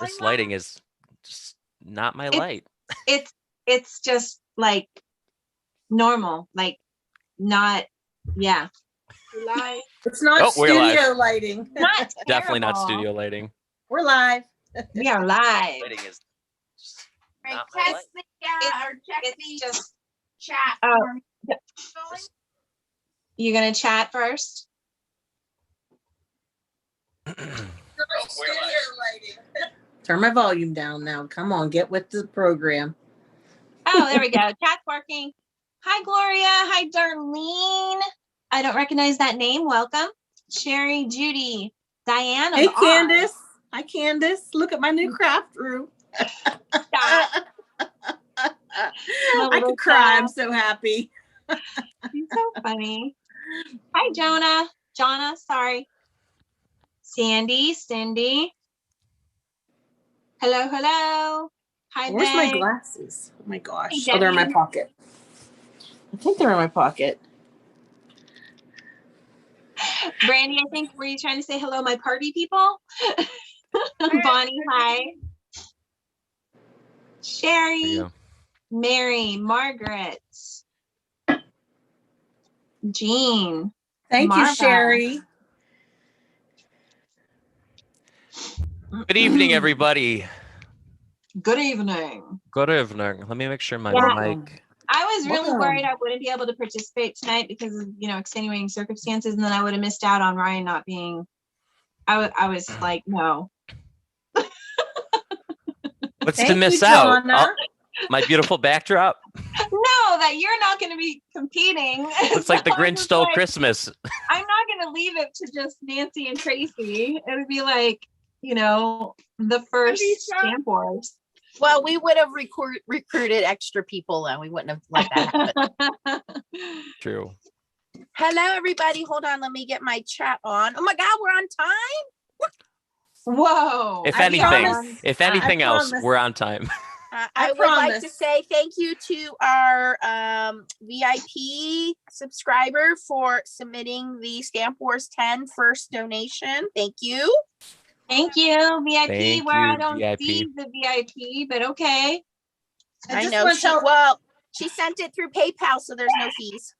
This lighting is just not my light. It's just like normal, like not, yeah. Live. It's not studio lighting. Not Definitely not terrible. studio lighting. We're live. We are live. Lighting is just Right, not my light. test the It's just chat. Oh. Going? You gonna chat first? Turn my volume down now. Come on, get with the program. Oh, there we go. Chat's working. Hi, Gloria. Hi, Darlene. I don't recognize that name. Welcome. Sherry, Judy, Diane. Hey, Candace. Hi, Candace. Look at my new craft room. I could cry. I'm so happy. You're so funny. Hi, Jonah, sorry. Sandy, Cindy. Hello, hello. Hi, Where's Meg. my glasses? Oh my gosh. Hey, Oh, they're in my Debbie. pocket. I think they're in my pocket. Brandy, I think, were you trying to say hello, my party people? Bonnie, hi. Sherry, Mary, Margaret, Jean. Thank Marva. you, Sherry. Good evening, everybody. Good evening. Good evening. Let me make sure my mic. I was really Welcome. worried I wouldn't be able to participate tonight because of, extenuating circumstances, and then I would have missed out on Ryan not being. I was like, no. What's Thank to miss you, out? Donna. My beautiful backdrop. No, that you're not going to be competing. Looks like the So I'm Grinch just stole like, Christmas. I'm not going to leave it to just Nancy and Tracy. It would be like, the first Stamp Wars. Well, we would have recruited extra people, and we wouldn't have let that happen. True. Hello, everybody. Hold on. Let me get my chat on. Oh my God, we're on time. Whoa. If I anything promise. else, promise. we're on time. I would like to say thank you to our VIP subscriber for submitting the Stamp Wars 10 first donation. Thank you. Thank you, VIP, Thank where I you, don't VIP. see the VIP, but okay. I know. She sent it through PayPal, so there's no fees.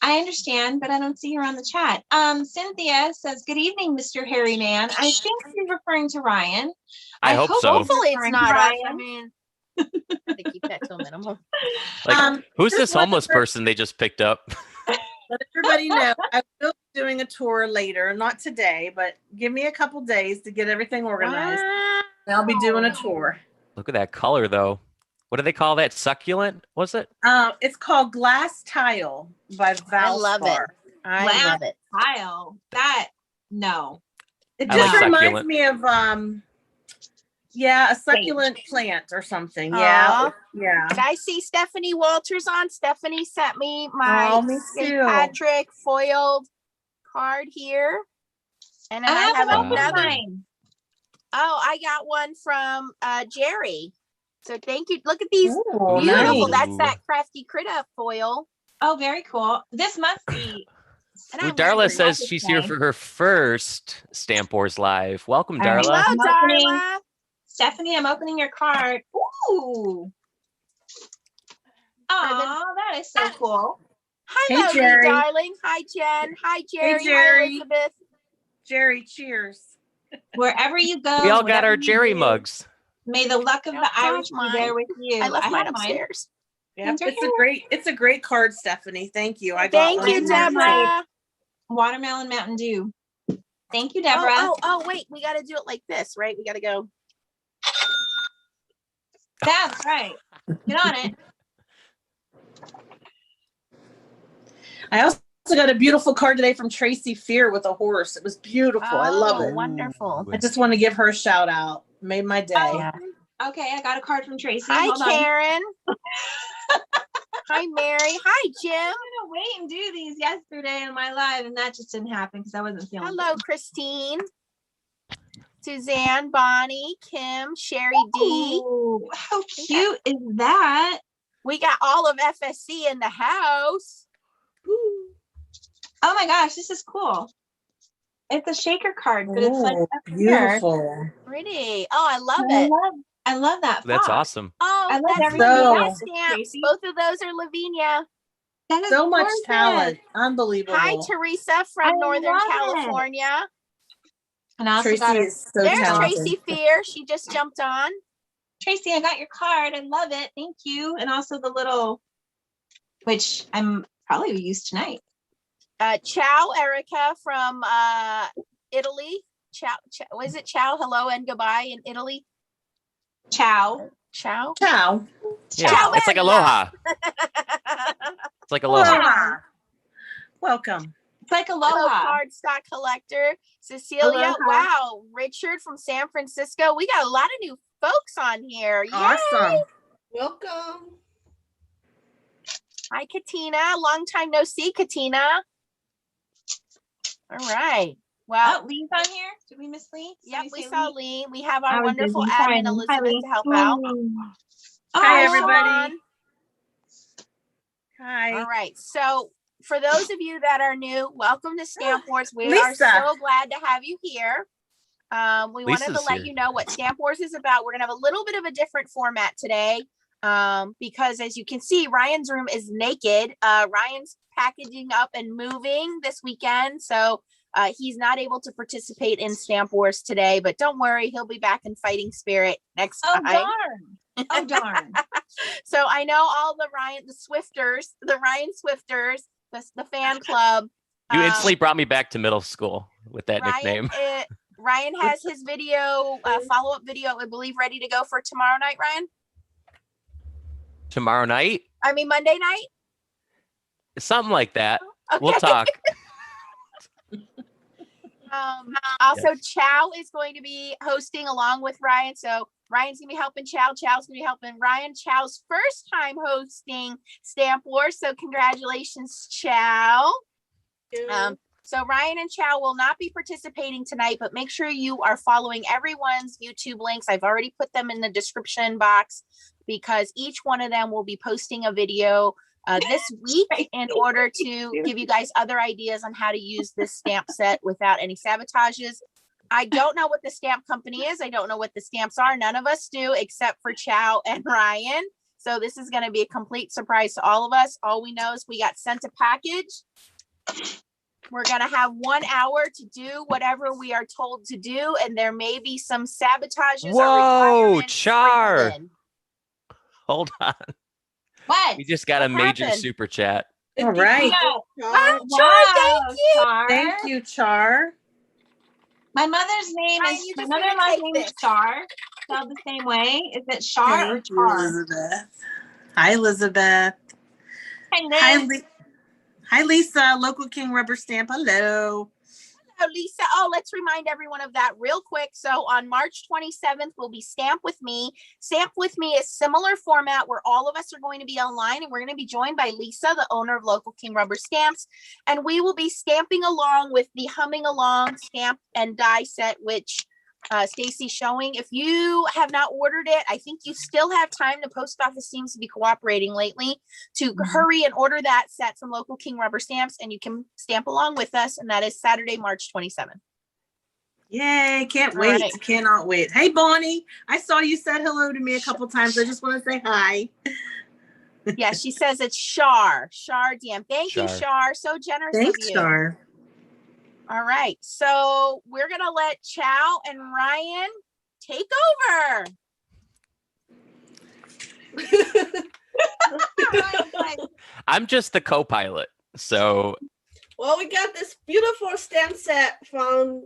I understand, but I don't see her on the chat. Cynthia says, good evening, Mr. Harry Man. I think you're referring to Ryan. I hope so. Hopefully it's referring not to us. Ryan. I mean, to keep that to a minimum. Like, who's just this homeless person they just picked up? Let everybody know I will be doing a tour later, not today, but give me a couple days to get everything organized. Wow. And I'll be doing a tour. Look at that color, though. What do they call that? Succulent? Was it? It's called Glass Tile by Valspar. I love it. I love it. Kyle, no. It I just like reminds succulent. me of a succulent plant or something. Yeah. Aw. Yeah. I see Stephanie Walters on. Stephanie sent me Oh, my me St. too. Patrick foiled card here. And then I have another. Mine. Oh, I got one from Jerry. So thank you. Look at these. Ooh, Beautiful. nice. That's that crafty critter foil. Oh, very cool. This must be. And I Darla love says it. she's here for her first Stamp Wars Live. Welcome, All right. Darla. Hello, I'm opening- Darla. Stephanie, I'm opening your card. Ooh. Oh, that is so cool. Hi, Hey, Logie, Jerry. darling. Hi, Jen. Hi, Jerry. Jerry. Hi, Elizabeth. Jerry, cheers. Wherever you go. We all got whatever our you Jerry do, mugs. May the luck of the Irish be there with you. I left mine have upstairs. Yep, They're it's a great card, Stephanie. Thank you. I got Thank one. you, Deborah. Watermelon Mountain Dew. Thank you, Deborah. Oh, wait. We got to do it like this, right? We got to go. That's right. Get on it. I also got a beautiful card today from Tracy Fear with a horse. It was beautiful. I love it. Wonderful. I just want to give her a shout out. Made my day. Oh, okay, I got a card from Tracy. Hi, Hold on. Karen. Hi, Mary. Hi, Jim. I was gonna wait and do these yesterday in my live, and that just didn't happen because I wasn't feeling Hello, good. Christine. Suzanne, Bonnie, Kim, Sherry D. Ooh, how cute is that? We got all of FSC in the house. Oh my gosh, this is cool. It's a shaker card, but it's like Oh, up here. beautiful. Pretty. Oh, I love it. I love that. That's fox. awesome. Oh, I love that's everything Lavinia about it, stamps. Tracy. Both of those are Lavinia. That is So much gorgeous. talent. Unbelievable. Hi, Teresa I from Northern love it. California. And I also Tracy got is so There's talented. Tracy Fear. She just jumped on. Tracy, I got your card. I love it. Thank you. And also the little, which I'm probably will use tonight. Ciao, Erica from Italy. Ciao, was it ciao, hello, and goodbye in Italy? Ciao. Ciao. Ciao. Yeah, Ciao, it's like Maria. aloha. It's like aloha. Aloha. Welcome. It's like Hello, aloha. cardstock collector. Cecilia. Aloha. Wow. Richard from San Francisco. We got a lot of new folks on here. Yay. Awesome. Welcome. Hi, Katina. Long time no see, Katina. All right. Well, Oh, Lee's on here. Did we miss Lee? Did yep, we say saw Lee? Lee. We have I our was wonderful busy. admin Sorry. Hi, Elizabeth Lee. to help out. Hi, Oh, everybody. Sean. Hi. All right. So for those of you that are new, welcome to Stamp Wars. We are Lisa. so glad to have you here. We wanted to Lisa's let here. you know what Stamp Wars is about. We're gonna have a little bit of a different format today. Because as you can see, Ryan's room is naked. Ryan's packaging up and moving this weekend. So he's not able to participate in Stamp Wars today, but don't worry, he'll be back in fighting spirit next Oh, time. darn. Oh, darn. So I know all the Ryan Swifters, the fan club. You instantly brought me back to middle school with that nickname. Ryan has his video, follow-up video, I believe, ready to go for tomorrow night, Ryan? Tomorrow night? I mean, Monday night? Something like that. Okay. We'll talk. Also, Chow is going to be hosting along with Ryan. So Ryan's gonna be helping Chow. Chow's gonna be helping Ryan. Chow's first time hosting Stamp Wars. So congratulations, Chow. So Ryan and Chow will not be participating tonight, but make sure you are following everyone's YouTube links. I've already put them in the description box because each one of them will be posting a video this week in order to give you guys other ideas on how to use this stamp set without any sabotages. I don't know what the stamp company is. I don't know what the stamps are. None of us do except for Chow and Ryan. So this is going to be a complete surprise to all of us. All we know is we got sent a package. We're going to have 1 hour to do whatever we are told to do. And there may be some sabotages. Whoa, or requirements Char. sprinkled in. Hold on. What? We just got What a major happened? super chat. All right. Wow, Wow, Char, thank you. Char. Thank you, Char. My mother's name Ryan, is you my just need to mother-in-law's take name is this. Char, spelled the same way. Is it Char or Thank you, Char? Elizabeth. Hi, Elizabeth. Hi, Hi, Liz. Hi, Lisa. Local King Rubber Stamp. Hello. Hello, Lisa. Oh, let's remind everyone of that real quick. So on March 27th will be Stamp With Me. Stamp With Me is similar format where all of us are going to be online and we're going to be joined by Lisa, the owner of Local King Rubber Stamps. And we will be stamping along with the Humming Along stamp and die set, which Stacy's showing. If you have not ordered it, I think you still have time. The post office seems to be cooperating lately to hurry and order that set from Local King Rubber Stamps, and you can stamp along with us. And that is Saturday, March 27th. Yay. Can't All wait. right. Cannot wait. Hey, Bonnie. I saw you said hello to me a couple times. I just want to say hi. Yeah, she says it's Shar DM. Thank you, Shar. Shar. So generous Thanks, of you. Char. All right. So we're going to let Chow and Ryan take over. I'm just the co-pilot. So Well, we got this beautiful stamp set from.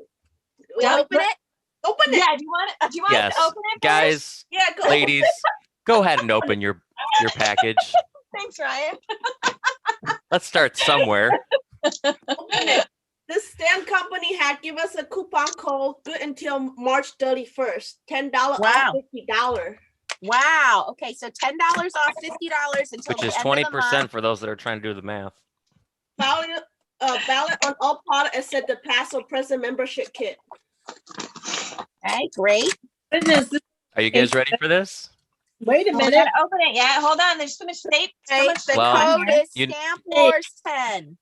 We open it. Open it. Yeah, do you want yes, us to open it first? guys, Yeah, go. ladies, go ahead and open your package. Thanks, Ryan. Let's start somewhere. Open it. This stamp company had give us a coupon code good until March 31st. $10 Wow. off $50. Wow. Okay. So $10 off, $50 until Which the is end of the 20% month. for those that are trying to do the math. Valid on all products except the past or present membership kit. Okay. Great. Goodness. Are you guys ready for this? Wait a We minute. gotta open it yet. Hold on. There's so much tape. So Okay. much The Well, code is you- Stamp Wars 10.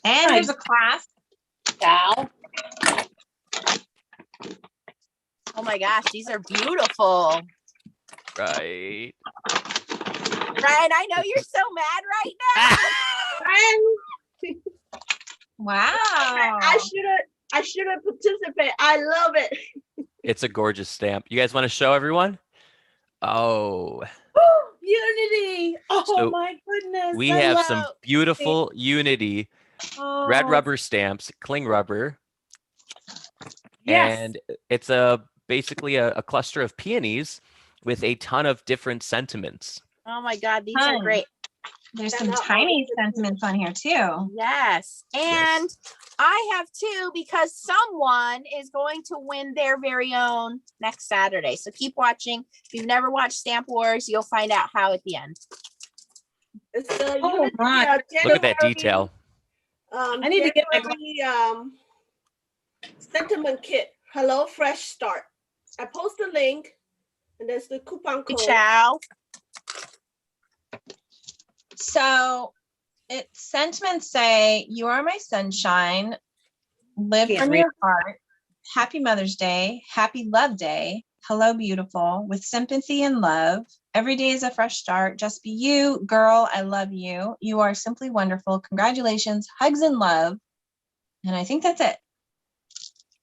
And there's a class. Ciao. Oh my gosh, these are beautiful. Right. Ryan, I know you're so mad right now. Wow. I should have participated. I love it. It's a gorgeous stamp. You guys want to show everyone? Oh, Unity. Oh So, my goodness. we I have love- some beautiful Unity red Oh, rubber stamps, cling rubber, Yes. and it's basically a cluster of peonies with a ton of different sentiments. Oh my God, these are Fun. great. There's They're some not tiny all- sentiments on here too. Yes. And I have two because someone is going to win their very own next Saturday. So keep watching. If you've never watched Stamp Wars, you'll find out how at the end. It's the Oh, Unity, my. Look at that January, detail. I need to get my sentiment kit. Hello Fresh Start. I post the link, and there's the coupon Hey, code. Chow. So sentiments say, "You are my sunshine. Live Can't from read. your heart. Happy Mother's Day. Happy Love Day. Hello, beautiful. With sympathy and love. Every day is a fresh start. Just be you, girl. I love you. You are simply wonderful. Congratulations. Hugs and love." And I think that's it.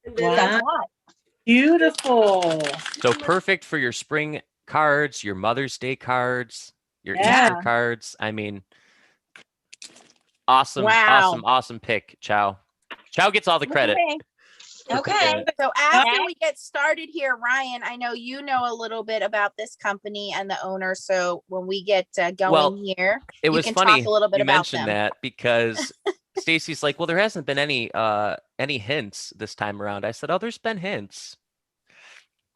And then That's Wow. a lot. Beautiful. So perfect for your spring cards, your Mother's Day cards, your Yeah. Easter cards. I mean, awesome, Wow. awesome pick, Chow. Chow gets all the credit. Okay. for Okay. picking it. So after Okay. we get started here, Ryan, I know you know a little bit about this company and the owner. So when we get going Well, here, It you was can funny talk a little bit you about mentioned them. that because Stacy's like, well, there hasn't been any hints this time around. I said, oh, there's been hints.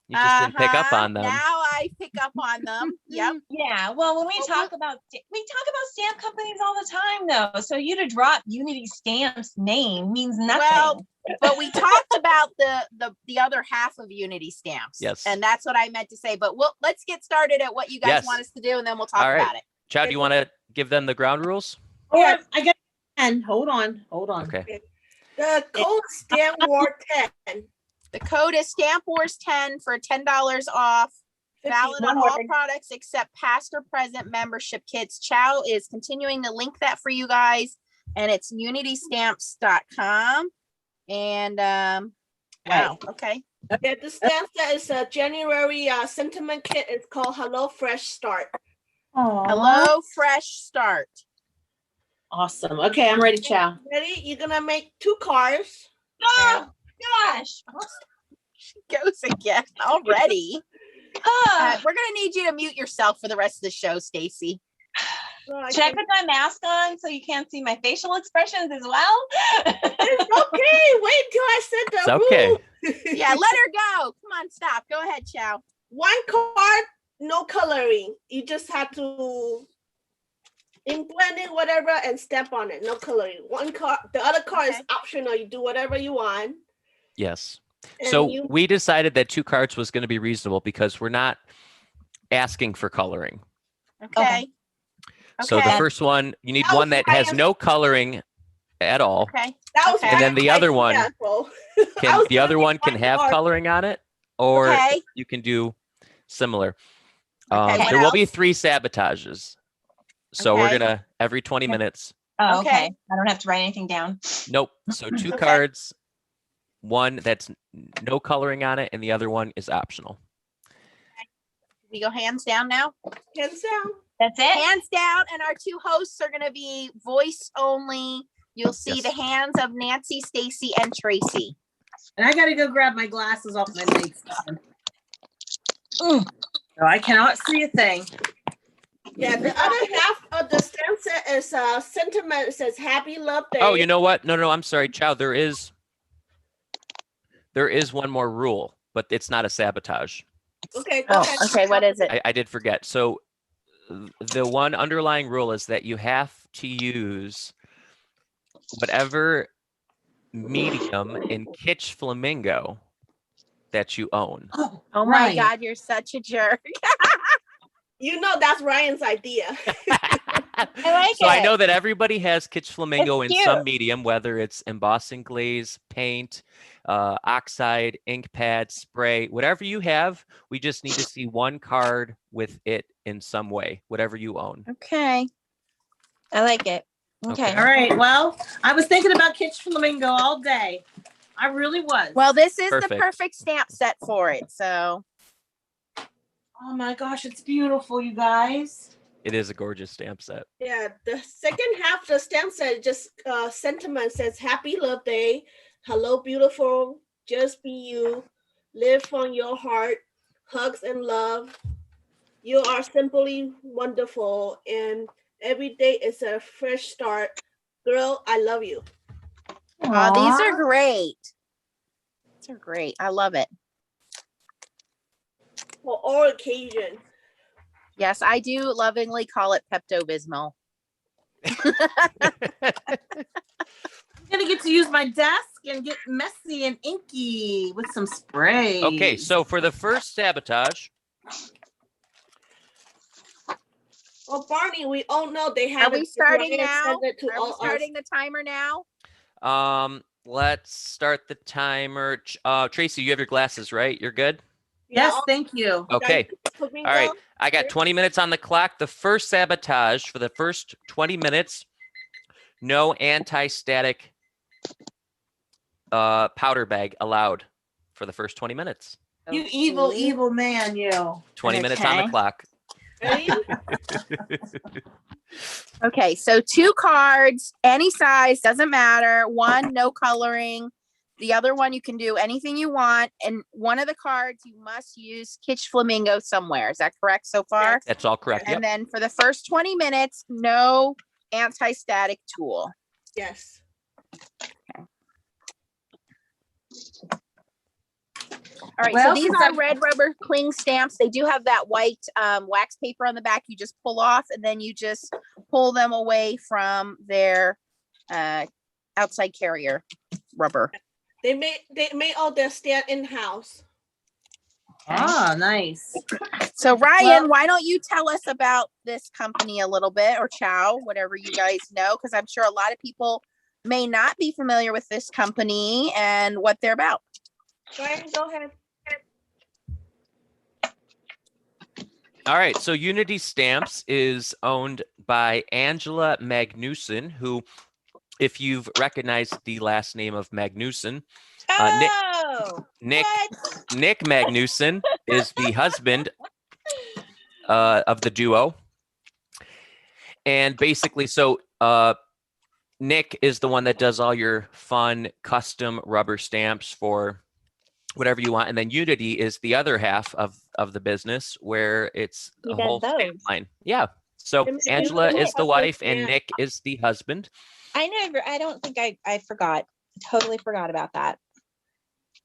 You just didn't pick up Uh-huh. on them. Now I pick up on them. Yep. Yeah, well, when we talk about stamp companies all the time, though. So you to drop Unity Stamps name means nothing. Well, but we talked about the other half of Unity Stamps. Yes. And that's what I meant to say. But let's get started at what you guys Yes. want us to do, and then we'll talk All right. about it. Chow, do you want to give them the ground rules? Or I got 10. Hold on. Okay. the code Stamp War 10. The code is Stamp Wars 10 for $10 off. Valid on all products except past or present membership kits. Chow is continuing to link that for you guys, and it's unitystamps.com. And wow, okay. Yeah, the stamp set is a January sentiment kit. It's called Hello Fresh Start. Hello, fresh start. Awesome. Okay, I'm ready, Chow. Ready? You're gonna make 2 cards. Oh gosh. She goes again already. Oh, We're gonna need you to mute yourself for the rest of the show, Stacy. So I should I can- put my mask on so you can't see my facial expressions as well? It's okay. Wait till I said the It's okay. rule. Yeah, let her go. Come on, stop. Go ahead, Chow. 1 card, no coloring. You just have to blend in whatever and stamp on it. No coloring. 1 card. The other card is Okay. optional. You do whatever you want. Yes. And So you, we decided that 2 cards was going to be reasonable because we're not asking for coloring. Okay. So the Okay. first one, you need That one was that has Ryan's- no coloring at all. Okay. that was Okay. And then the Ryan's other one idea, so- I Can was the gonna other make one can 1 have card. coloring on it, or Okay. you can do similar. Okay, what There will be else? 3 sabotages. So we're Okay. gonna every 20 minutes. Oh, Okay. okay. I don't have to write anything down. Nope. So 2 Okay. cards, one that's no coloring on it, and the other one is optional. We go hands down now. Hands down. That's it. Hands down, and our 2 hosts are gonna be voice only. You'll see Yes. the hands of Nancy, Stacy, and Tracy. And I got to go grab my glasses off my nightstand. Mm. So I cannot see a thing. Yeah, the other half of the stamp set is sentiment. It says Happy Love Day. Oh, you know what? No, I'm sorry, Chow. There is one more rule, but it's not a sabotage. Okay, go ahead. okay. What is it? I did forget. So the one underlying rule is that you have to use whatever medium in Kitsch Flamingo that you own. Oh my Ryan. God, you're such a jerk. You know that's Ryan's idea. like So I it. know that everybody has Kitsch Flamingo in It's some cute. medium, whether it's embossing glaze, paint, oxide, ink pad, spray, whatever you have. We just need to see one card with it in some way, whatever you own. Okay. I like it. Okay. Okay. All right. Well, I was thinking about Kitsch Flamingo all day. I really was. Well, this is the Perfect. perfect stamp set for it. So oh my gosh, it's beautiful, you guys. It is a gorgeous stamp set. Yeah, the second half of the stamp set just sentiment says happy love day, hello beautiful, just be you, live from your heart, hugs and love. You are simply wonderful, and every day is a fresh start. Girl, I love you. these Aw. are great. These are great. I love it. For all occasions. Yes, I do lovingly call it Pepto-Bismol. I'm gonna get to use my desk and get messy and inky with some spray. Okay, so for the first sabotage, Well, Barney, we all know they have. Are we starting Ryan now? sent it to Are we all starting the timer now? let's start the timer. Tracy, you have your glasses, right? You're good? yes, all- thank you. Okay. Flamingo. All right. I got 20 minutes on the clock. The first sabotage for the first 20 minutes, no anti-static powder bag allowed for the first 20 minutes. You evil, Okay. evil man, you. 20 minutes on the Okay. clock. Ready? Okay, so 2 cards, any size, doesn't matter. One, no coloring. The other one, you can do anything you want. And one of the cards, you must use Kitsch Flamingo somewhere. Is that correct so far? Yes. That's all correct. And Yep. then for the first 20 minutes, no anti-static tool. Yes. All right, Well, so these since are I'm- red rubber cling stamps. They do have that white wax paper on the back. You just pull off and then you just pull them away from their outside carrier rubber. They made all their stamp in house. Ah, nice. So Ryan, Well- why don't you tell us about this company a little bit, or Chow, whatever you guys know, because I'm sure a lot of people may not be familiar with this company and what they're about. Ryan, go ahead. All right. So Unity Stamps is owned by Angela Magnuson, who, if you've recognized the last name of Magnuson, Oh, Nick what? Nick Magnuson is the husband of the duo. And basically, so Nick is the one that does all your fun custom rubber stamps for whatever you want. And then Unity is the other half of the business, where it's He a does whole stamp those. line. Yeah. So And Angela Nick is the also wife and stamp. Nick is the husband. I don't think I forgot. Totally forgot about that.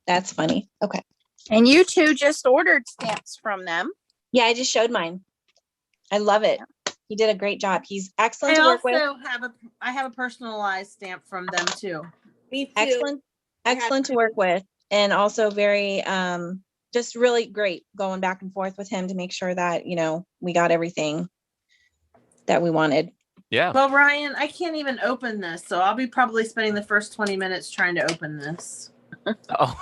That's funny. Okay. And you two just ordered stamps from them. Yeah, I just showed mine. I love it. He did a great job. He's excellent I to work with. also have a personalized stamp from them too. Me too. Excellent, I had excellent to work with, and also very just really great going back and forth with him to make sure that we got everything that we wanted. Yeah. Well, Ryan, I can't even open this, so I'll be probably spending the first 20 minutes trying to open this. Oh,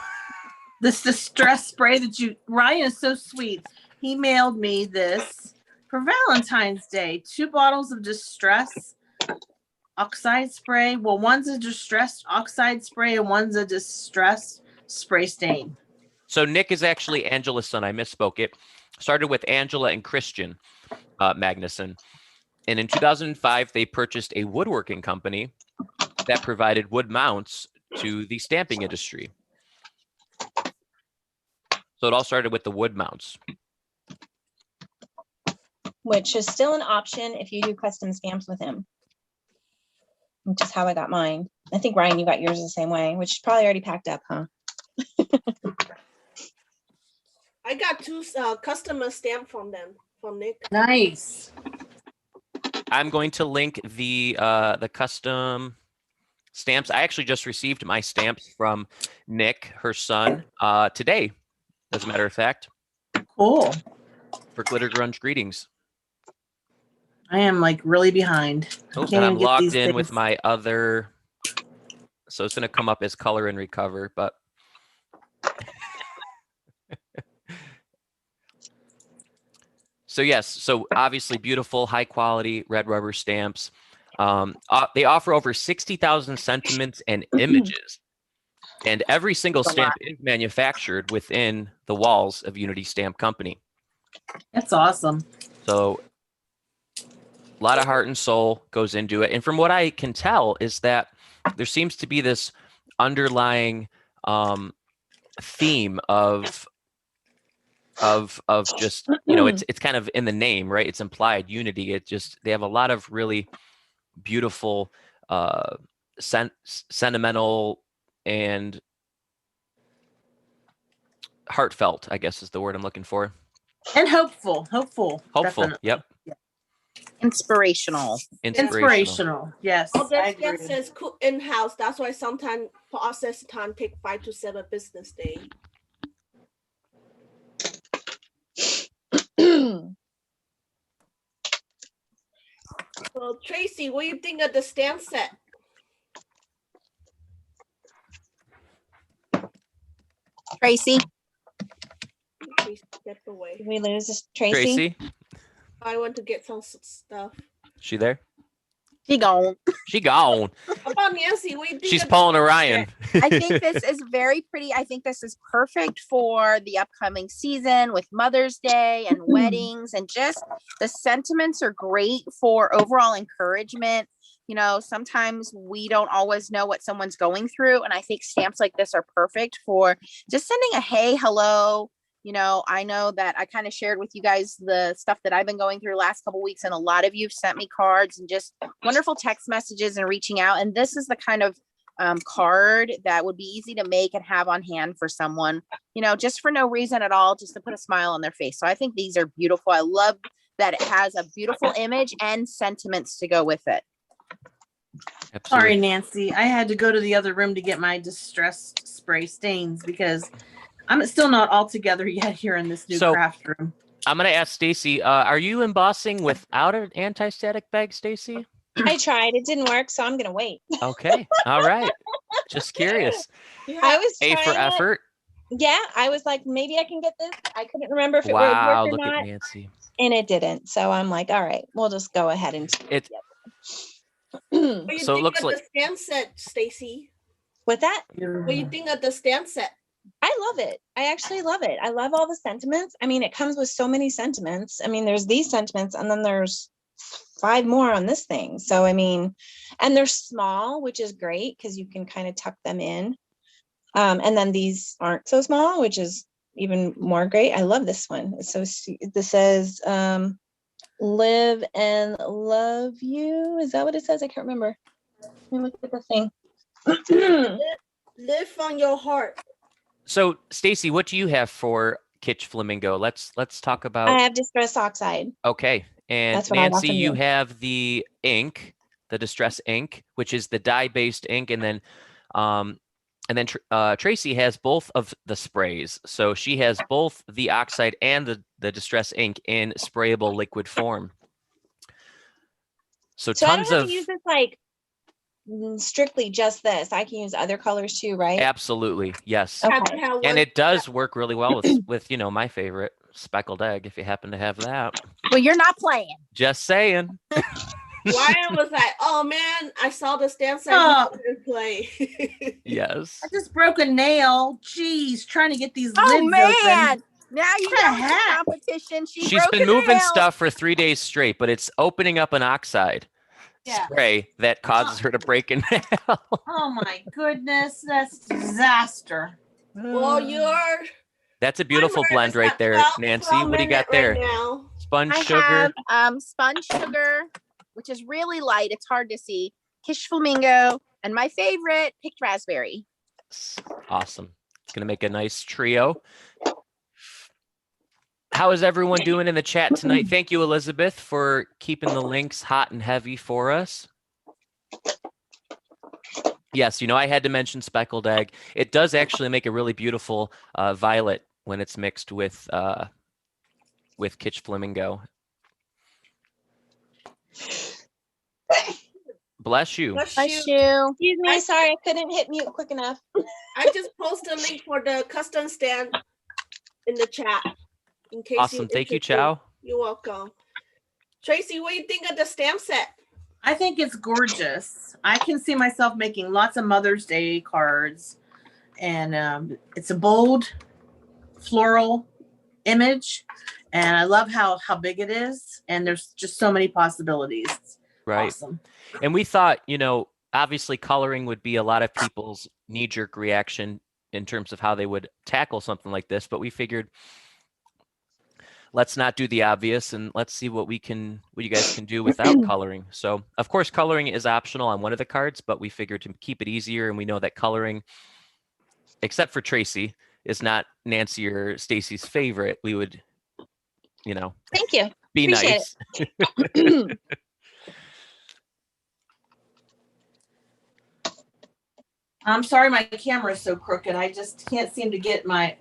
This distress spray that Ryan is so sweet. He mailed me this for Valentine's Day. 2 bottles of distress oxide spray. Well, one's a distressed oxide spray and one's a distressed spray stain. so Nick is actually Angela's son. I misspoke. It started with Angela and Christian Magnuson. And in 2005, they purchased a woodworking company that provided wood mounts to the stamping industry. So it all started with the wood mounts. Which is still an option if you do custom stamps with him. Which is how I got mine. I think Ryan, you got yours the same way, which is probably already packed up, huh? I got 2 customer stamp from them, from Nick. Nice. I'm going to link the custom stamps. I actually just received my stamps from Nick, her son, today, as a matter of fact, Cool. for Glitter Grunge Greetings. I am like really behind. Oh, Can't and I'm even get logged these in with things. my other. So it's going to come up as color and recover, but. So yes, so obviously beautiful, high quality red rubber stamps. They offer over 60,000 sentiments and images, and every single That's a stamp lot. is manufactured within the walls of Unity Stamp Company. That's awesome. So a lot of heart and soul goes into it. And from what I can tell is that there seems to be this underlying theme of just, you know, it's kind of in the name, right? It's implied unity. It just, they have a lot of really beautiful, sentimental and heartfelt, I guess is the word I'm looking for. And hopeful. Hopeful. Hopeful. Definitely. Yep. Inspirational. Inspirational. Yes. All I this stuff agree. says cook in house. That's why sometimes process time take 5 to 7 business days. So Tracy, what do you think of the stamp set? Tracy. Tracy stepped away. Did we lose Tracy? Tracy, I want to get some stuff. she there? She gone. She gone. How about Nancy? What do you think? She's of pulling the Orion. I think this is very pretty. I think this is perfect for the upcoming season with Mother's Day and weddings, and just the sentiments are great for overall encouragement. You know, sometimes we don't always know what someone's going through, and I think stamps like this are perfect for just sending a hey, hello. You know, I know that I kind of shared with you guys the stuff that I've been going through last couple weeks, and a lot of you have sent me cards and just wonderful text messages and reaching out. And this is the kind of card that would be easy to make and have on hand for someone, you know, just for no reason at all, just to put a smile on their face. So I think these are beautiful. I love that it has a beautiful image and sentiments to go with it. Absolutely. Sorry, Nancy. I had to go to the other room to get my distressed spray stains because I'm still not all together yet here in this new So- craft room. I'm going to ask Stacy, are you embossing without an anti-static bag, Stacy? I tried. It didn't work, so I'm gonna wait. Okay. All right. Just curious. I was A for trying it. effort. Yeah, I was like, maybe I can get this. I couldn't remember if it would Wow. work or Look not, at Nancy. and it didn't. So I'm like, all right, we'll just go ahead and. It- What do you So it think looks of like- the stamp set, Stacy? With that, What do you think of the stamp set? I love it. I actually love it. I love all the sentiments. I mean, it comes with so many sentiments. I mean, there's these sentiments, and then there's 5 more on this thing. So I mean, and they're small, which is great because you can kind of tuck them in. And then these aren't so small, which is even more great. I love this one. It's so sweet. This says live and love you. Is that what it says? I can't remember. Let me look at the thing. Live from your heart. So Stacy, what do you have for Kitsch Flamingo? Let's talk about. I have distress oxide. Okay. And That's what I got Nancy, from you you. have the ink, the distress ink, which is the dye-based ink, and then Tracy has both of the sprays. So she has both the oxide and the distress ink in sprayable liquid form. So So I don't tons have of to use this like strictly just this. I can use other colors too, right? absolutely yes, Okay. Have to have and one- it does work really well with you know my favorite speckled egg if you happen to have that. Well, you're not playing. Just saying. Ryan was like, "Oh man, I saw the stamp set Oh. and play." Yes. I just broke a nail. Jeez, trying to get these Oh lids man. open. Now you What the know it's a heck? competition. She's She's been moving stuff for 3 days straight, but it's opening up an oxide Yeah. spray that causes her to break a nail. Oh my goodness, that's disaster. Well, you're That's a beautiful timer blend is right at there, 12 Nancy. 12 What do you got minute there? right now. Sponge I sugar. have sponge sugar, which is really light. It's hard to see. Kish flamingo, and my favorite, picked raspberry. Awesome. It's gonna make a nice trio. How is everyone doing in the chat tonight? Thank you, Elizabeth, for keeping the links hot and heavy for us. Yes, you know, I had to mention speckled egg. It does actually make a really beautiful violet when it's mixed with Kitsch Flamingo. Bless you. Bless Bless you. you. Excuse me, sorry, I couldn't hit mute quick enough. I just posted a link for the custom stand in the chat. In case Awesome. Thank you, interested. Chow. You're welcome. Tracy, what do you think of the stamp set? I think it's gorgeous. I can see myself making lots of Mother's Day cards, and it's a bold floral image, and I love how big it is, and there's just so many possibilities. Right. Awesome. And we thought, obviously coloring would be a lot of people's knee-jerk reaction in terms of how they would tackle something like this, but we figured let's not do the obvious and let's see what you guys can do without coloring. So of course coloring is optional on one of the cards, but we figured to keep it easier, and we know that coloring, except for Tracy, is not Nancy or Stacy's favorite. We would, Thank you. be Appreciate nice. I'm sorry my camera is so crooked. I just can't seem to get my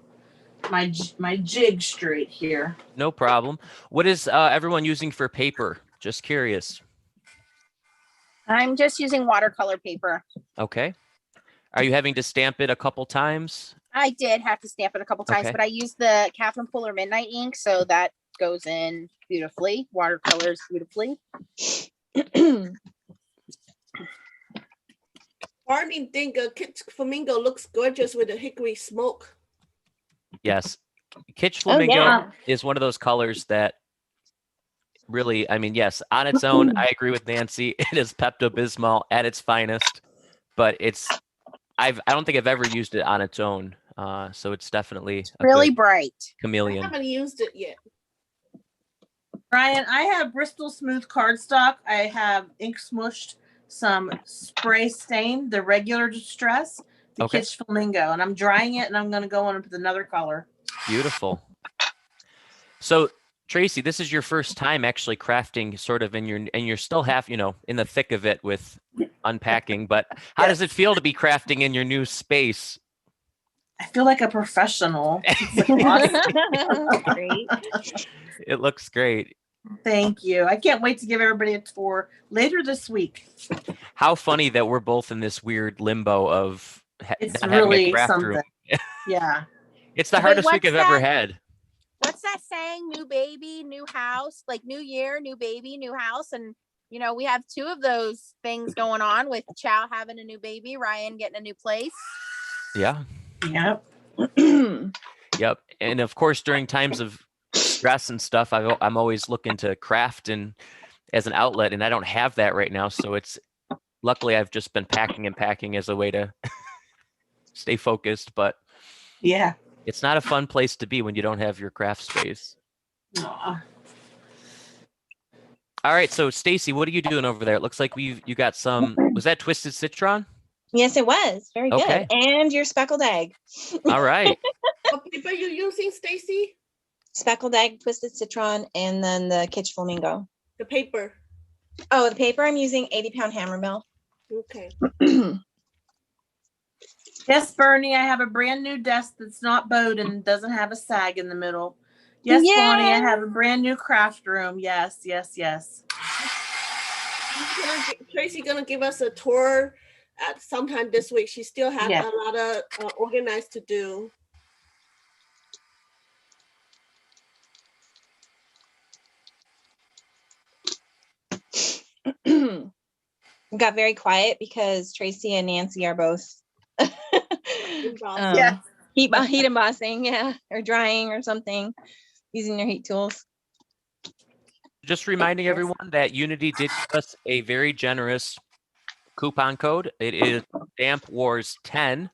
jig straight here. No problem. What is everyone using for paper? Just curious. I'm just using watercolor paper. Okay. Are you having to stamp it a couple times? I did have to stamp it a couple times, Okay. but I used the Catherine Puller Midnight ink, so that goes in beautifully. Watercolors beautifully. Barney think Kitsch Flamingo looks gorgeous with the hickory smoke. Yes. Kitsch Oh, Flamingo yeah. is one of those colors that really, yes, on its own, I agree with Nancy. It is Pepto-Bismol at its finest, but I don't think I've ever used it on its own. So it's definitely a Really good bright. I chameleon. haven't used it yet. Brian, I have Bristol Smooth cardstock. I have ink smooshed some spray stain, the regular distress, the Okay. Kitsch Flamingo, and I'm drying it, and I'm going to go on with another color. Beautiful. So Tracy, this is your first time actually crafting sort of and you're still half, in the thick of it with unpacking, but how does it feel to be crafting in your new space? I feel like a professional. It's awesome. Great. It looks great. Thank you. I can't wait to give everybody a tour later this week. How funny that we're both in this weird limbo of It's not having a really craft something. room. Yeah. It's the Wait, hardest week what's I've ever that? had. What's that saying? New baby, new house, like new year, new baby, new house. And, we have two of those things going on with Chow having a new baby, Ryan getting a new place. Yeah. Yep. Yep. And of course, during times of stress and stuff, I'm always looking to craft and as an outlet, and I don't have that right now. So luckily I've just been packing and packing as a way to stay focused, but Yeah. it's not a fun place to be when you don't have your craft space. Aw. All right. So Stacy, what are you doing over there? It looks like you got some, was that Twisted Citron? Yes, it was. Very Okay. good. And your speckled egg. All right. What paper you using, Stacy? Speckled egg, twisted citron, and then the Kitsch Flamingo. The paper. Oh, the paper I'm using 80-pound hammer mill. Okay. Yes, Bernie, I have a brand new desk that's not bowed and doesn't have a sag in the middle. Yes, Bonnie, I Yay! have a brand new craft room. Yes, yes, yes. Tracy gonna give us a tour at sometime this week. She still has Yeah. a lot of organized to do. Got very quiet because Tracy and Nancy are both Yeah. heat embossing, yeah, or drying or something, using their heat tools. Just reminding everyone that Unity did give us a very generous coupon code. It is Stamp Wars 10,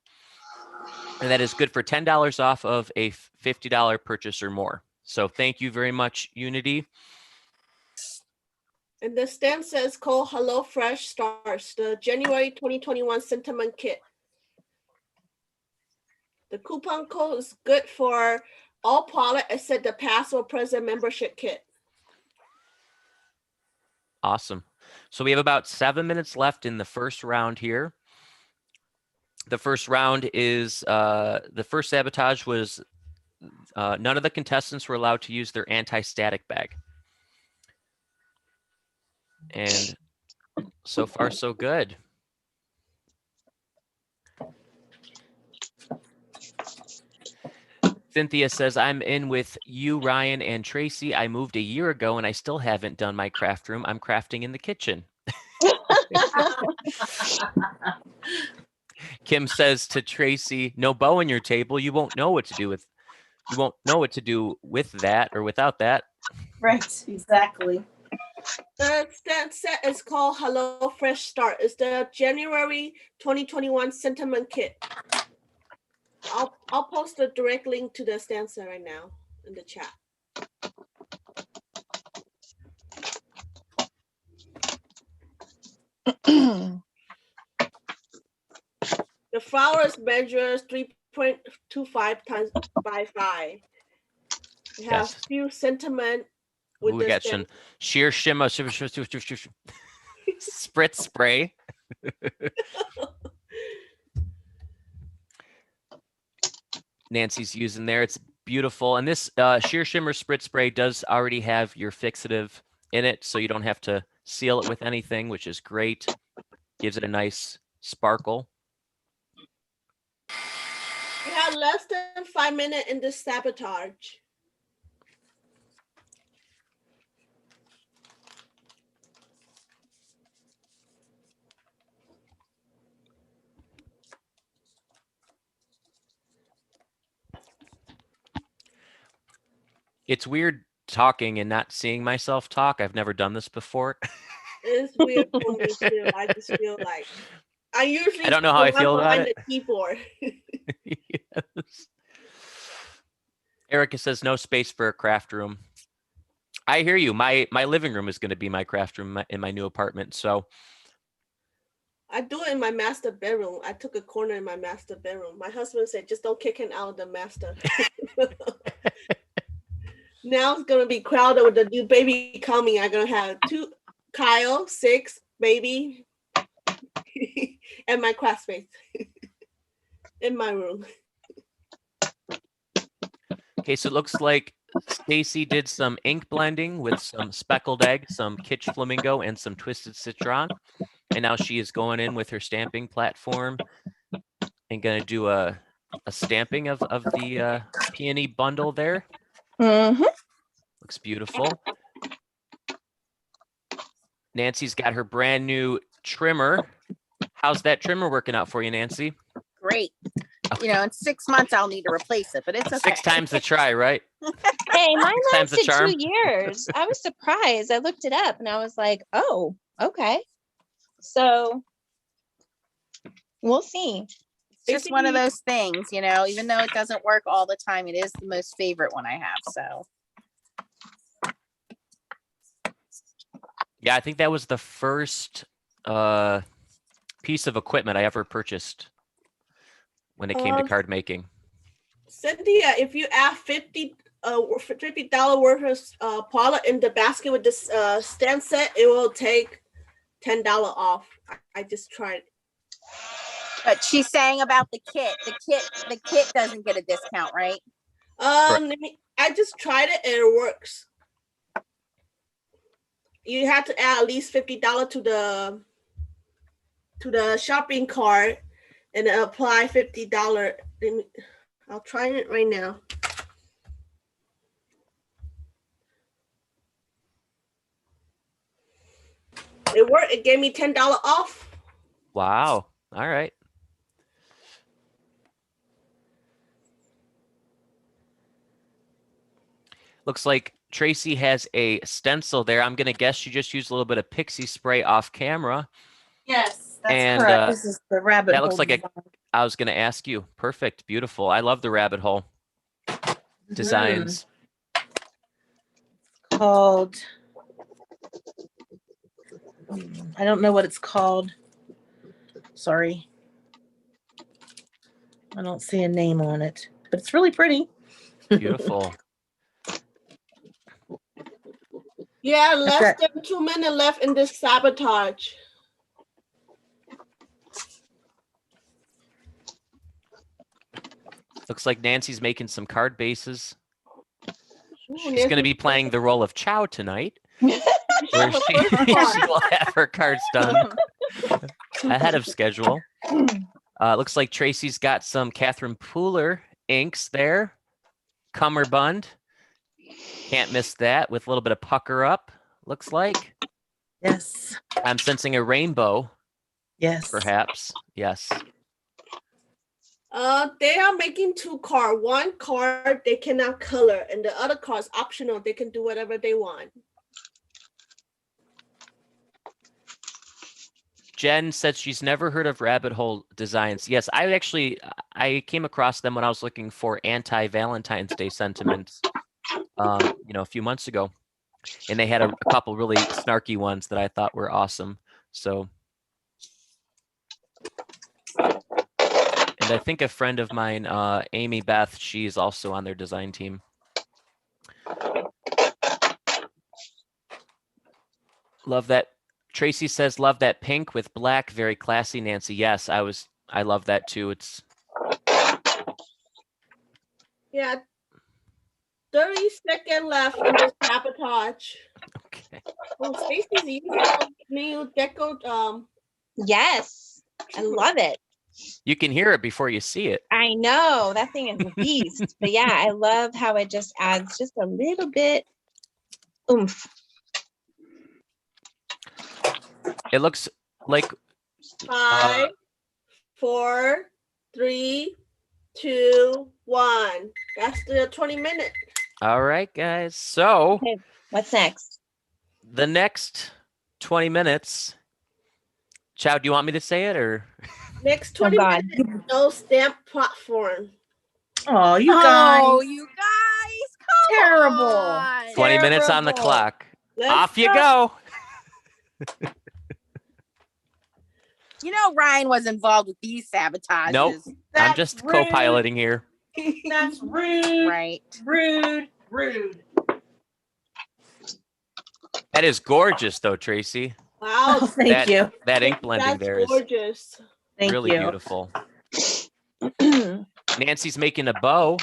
and that is good for $10 off of a $50 purchase or more. So thank you very much, Unity. And the stamp says called Hello Fresh Stars, the January 2021 sentiment kit. The coupon code is good for all product except the past or present membership kit. Awesome. So we have about 7 minutes left in the first round here. The first round is, the first sabotage was none of the contestants were allowed to use their anti-static bag. And so far, so good. Cynthia says, I'm in with you, Ryan, and Tracy. I moved a year ago and I still haven't done my craft room. I'm crafting in the kitchen. Kim says to Tracy, no bow in your table. You won't know what to do with that or without that. Right, exactly. The set is called Hello Fresh Start. It's the January 2021 sentiment kit. I'll post a direct link to the stanza right now in the chat. The flowers measures 3.25 times by 5. It has Yes. few sentiment with We got some sheer shimmer, spritz spray. Nancy's using there. It's beautiful. And this sheer shimmer spritz spray does already have your fixative in it, so you don't have to seal it with anything, which is great. Gives it a nice sparkle. You have less than 5 minutes in this sabotage. It's weird talking and not seeing myself talk. I've never done this before. It's weird for me too. I just feel like I usually I don't know how I feel about behind it. the keyboard. Yes. Erica says no space for a craft room. I hear you. My living room is going to be my craft room in my new apartment. So I do it in my master bedroom. I took a corner in my master bedroom. My husband said, just don't kick him out of the master. Now it's gonna be crowded with the new baby coming. I'm gonna have 2 Kyle, 6, baby, and my classmates in my room. okay, so it looks like Stacy did some ink blending with some speckled egg, some kitsch flamingo, and some twisted citron. And now she is going in with her stamping platform and going to do a stamping of the peony bundle there. Mm-hmm. Looks beautiful. Nancy's got her brand new trimmer. How's that trimmer working out for you, Nancy? Great. You know, in 6 months I'll need to replace it, but it's okay. 6 times the try, right? Hey, mine Times the lasted charm. 2 years. I was surprised. I looked it up and I was like, oh, okay. So we'll see. It's just one of those things, you know, even though it doesn't work all the time, it is the most favorite one I have. So Yeah, I think that was the first piece of equipment I ever purchased when it came to card making. Cynthia, if you add $50 worth of product in the basket with this stamp set, it will take $10 off. I just tried. but she's saying about the kit. The kit doesn't get a discount, right? I just tried it and it works. You have to add at least $50 to the shopping cart and apply $50. I'll try it right now. It worked. It gave me $10 off. Wow. All right. Looks like Tracy has a stencil there. I'm going to guess you just used a little bit of pixie spray off camera. Yes, that's And, correct. This is the rabbit that hole. looks like I was going to ask you. Perfect. Beautiful. I love the rabbit hole designs. Called, I don't know what it's called. Sorry. I don't see a name on it, but it's really pretty. Beautiful. Yeah, less than 2 minutes left in this sabotage. Looks like Nancy's making some card bases. Ooh, She's going to be playing the role of Chow tonight. where Her she, first she card. will have her cards done ahead of schedule. Looks like Tracy's got some Catherine Pooler inks there. Cummerbund. Can't miss that with a little bit of pucker up, looks like. Yes. I'm sensing a rainbow, Yes. perhaps. Yes. They are making 2 cards. One card they cannot color, and the other card is optional. They can do whatever they want. Jen said she's never heard of rabbit hole designs. Yes, I came across them when I was looking for anti-Valentine's Day sentiments, a few months ago, and they had a couple really snarky ones that I thought were awesome. So, and I think a friend of mine, Amy Beth, she's also on their design team. Love that. Tracy says, love that pink with black, very classy, Nancy. Yes, I love that too. It's Yeah. 30 seconds left in this sabotage. okay. Oh, Stacy's using new deco. Yes, I love it. You can hear it before you see it. I know that thing is a beast. But yeah, I love how it just adds just a little bit oomph. It looks like 5, 4, 3, 2, 1. That's the 20 minutes. all right, guys. So Okay, what's next? the next 20 minutes. Chow, do you want me to say it or? Next Oh 20 God. minutes, no stamp platform. Oh, you guys. Oh, you guys, come Terrible. on. 20 minutes on the Terrible. clock. Let's Off you go. You know Ryan was involved with these sabotages. Nope. I'm That's just rude. co-piloting here. That's rude. Right. Rude. Rude. That is gorgeous though, Tracy. Wow, Oh, thank you. That ink blending that's there is gorgeous. Thank really you. beautiful. Nancy's making a bow.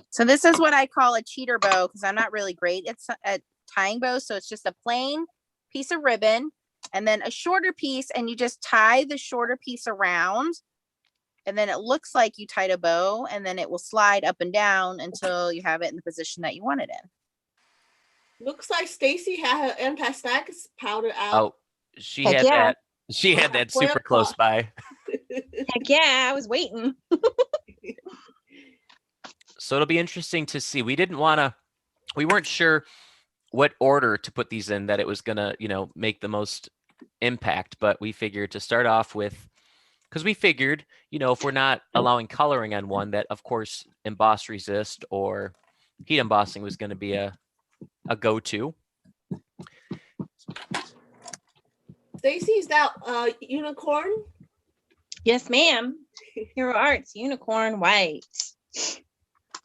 So this is what I call a cheater bow because I'm not really great at tying bows. So it's just a plain piece of ribbon and then a shorter piece, and you just tie the shorter piece around, and then it looks like you tied a bow, and then it will slide up and down until you have it in the position that you want it in. Looks like Stacy had her anti-static powder out. Oh, she Heck had yeah. that. She had that Boy, super close by. Heck yeah, I was waiting. So it'll be interesting to see. We weren't sure what order to put these in that it was gonna, make the most impact, but we figured to start off with, because we figured, if we're not allowing coloring on one, that of course emboss resist or heat embossing was going to be a go-to. Stacy, is that unicorn? Yes, ma'am. Hero Arts, unicorn white.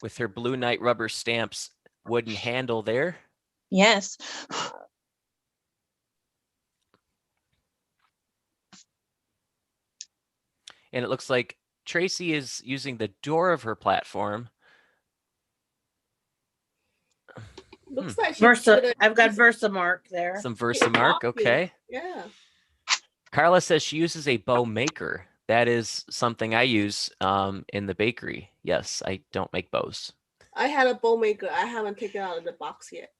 With her Blue Knight rubber stamps wooden handle there. Yes. And it looks like Tracy is using the door of her platform. Looks like she I've got Versamark there. Some Versamark, okay. Yeah. Carla says she uses a bow maker. That is something I use in the bakery. Yes, I don't make bows. I had a bow maker. I haven't taken it out of the box yet.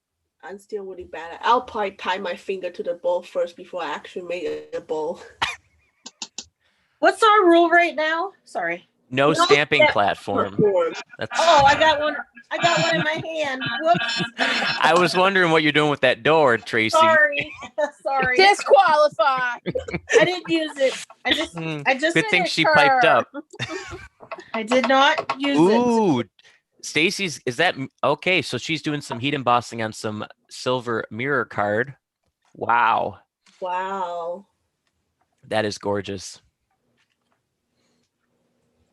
I'm still really bad at it. I'll probably tie my finger to the bow first before I actually make a bow. What's our rule right now? Sorry. No stamping platform. That's, I got one. I got one in my hand. Whoops. I was wondering what you're doing with that door, Tracy. Sorry. Sorry. Disqualified. I didn't use it. I just Good thing finished she piped her. up. I did not use it. Ooh, Stacy's, is that okay? So she's doing some heat embossing on some silver mirror card. Wow, Wow. that is gorgeous.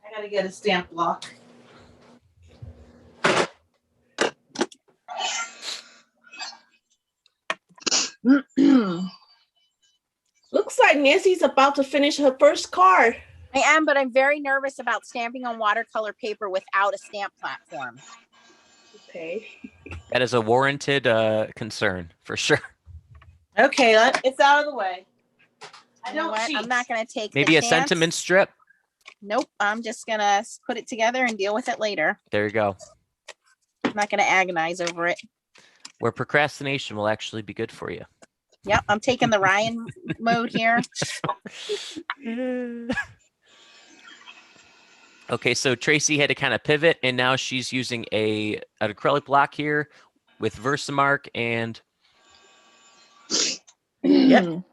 I gotta get a stamp block. Looks like Nancy's about to finish her first card. I am, but I'm very nervous about stamping on watercolor paper without a stamp platform. Okay. That is a warranted concern for sure. Okay, it's out of the way. I You know don't what? cheat. I'm not going to take Maybe the a chance. sentiment strip. Nope. I'm just going to put it together and deal with it later. There you go. I'm not going to agonize over it. Where procrastination will actually be good for you. Yep. I'm taking the Ryan mode here. Okay, so Tracy had to kind of pivot, and now she's using an acrylic block here with Versamark and Yep.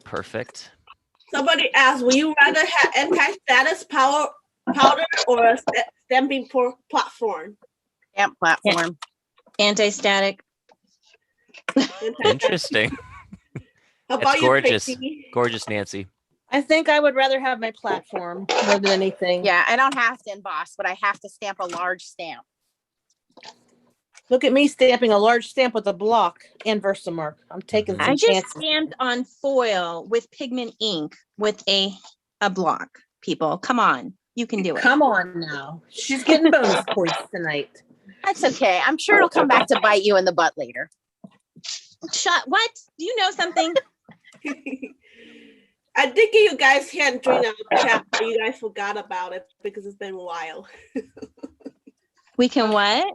perfect. Somebody asked, will you rather have anti-status powder or a stamping platform? Stamp platform. Anti-static. Interesting. How That's about you, gorgeous. Tracy? Gorgeous, Nancy. I think I would rather have my platform more than anything. Yeah. I don't have to emboss, but I have to stamp a large stamp. Look at me stamping a large stamp with a block and Versamark. I'm taking some I just chances. stamped on foil with pigment ink with a block. People, come on, you can do it. Come on now. She's getting bonus points tonight. That's okay. I'm sure it'll come back to bite you in the butt later. What? Do you know something? I did give you guys a hint during the chat, but you guys forgot about it because it's been a while. We can what?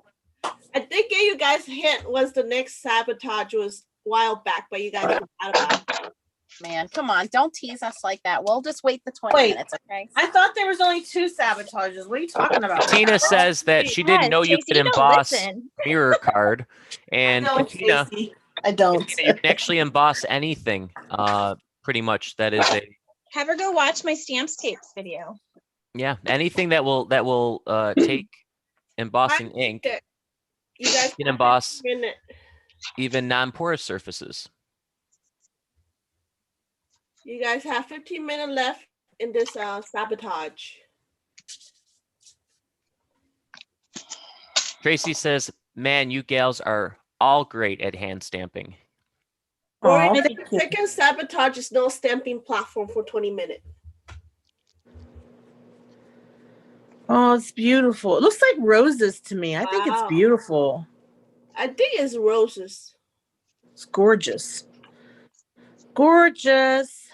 I did give you guys a hint once the next sabotage was a while back, but you guys forgot about it. Man, come on. Don't tease us like that. We'll just wait the 20 Wait. minutes, okay? I thought there was only 2 sabotages. What are you talking about? Tina says that she didn't Yes, know you Tracy, could don't emboss listen. mirror card, and No, Katina, Stacey, I don't. Katina, you can actually emboss anything. Pretty much that is a Have her go watch my stamps tapes video. anything that will take embossing ink. You guys You can emboss have a minute. even non-porous surfaces. You guys have 15 minutes left in this sabotage. Tracy says, "Man, you gals are all great at hand stamping." Or Aw, the thank you. second sabotage is no stamping platform for 20 minutes. Oh, it's beautiful. It looks like roses to me. I think it's Wow. beautiful. I think it's roses. It's gorgeous. Gorgeous.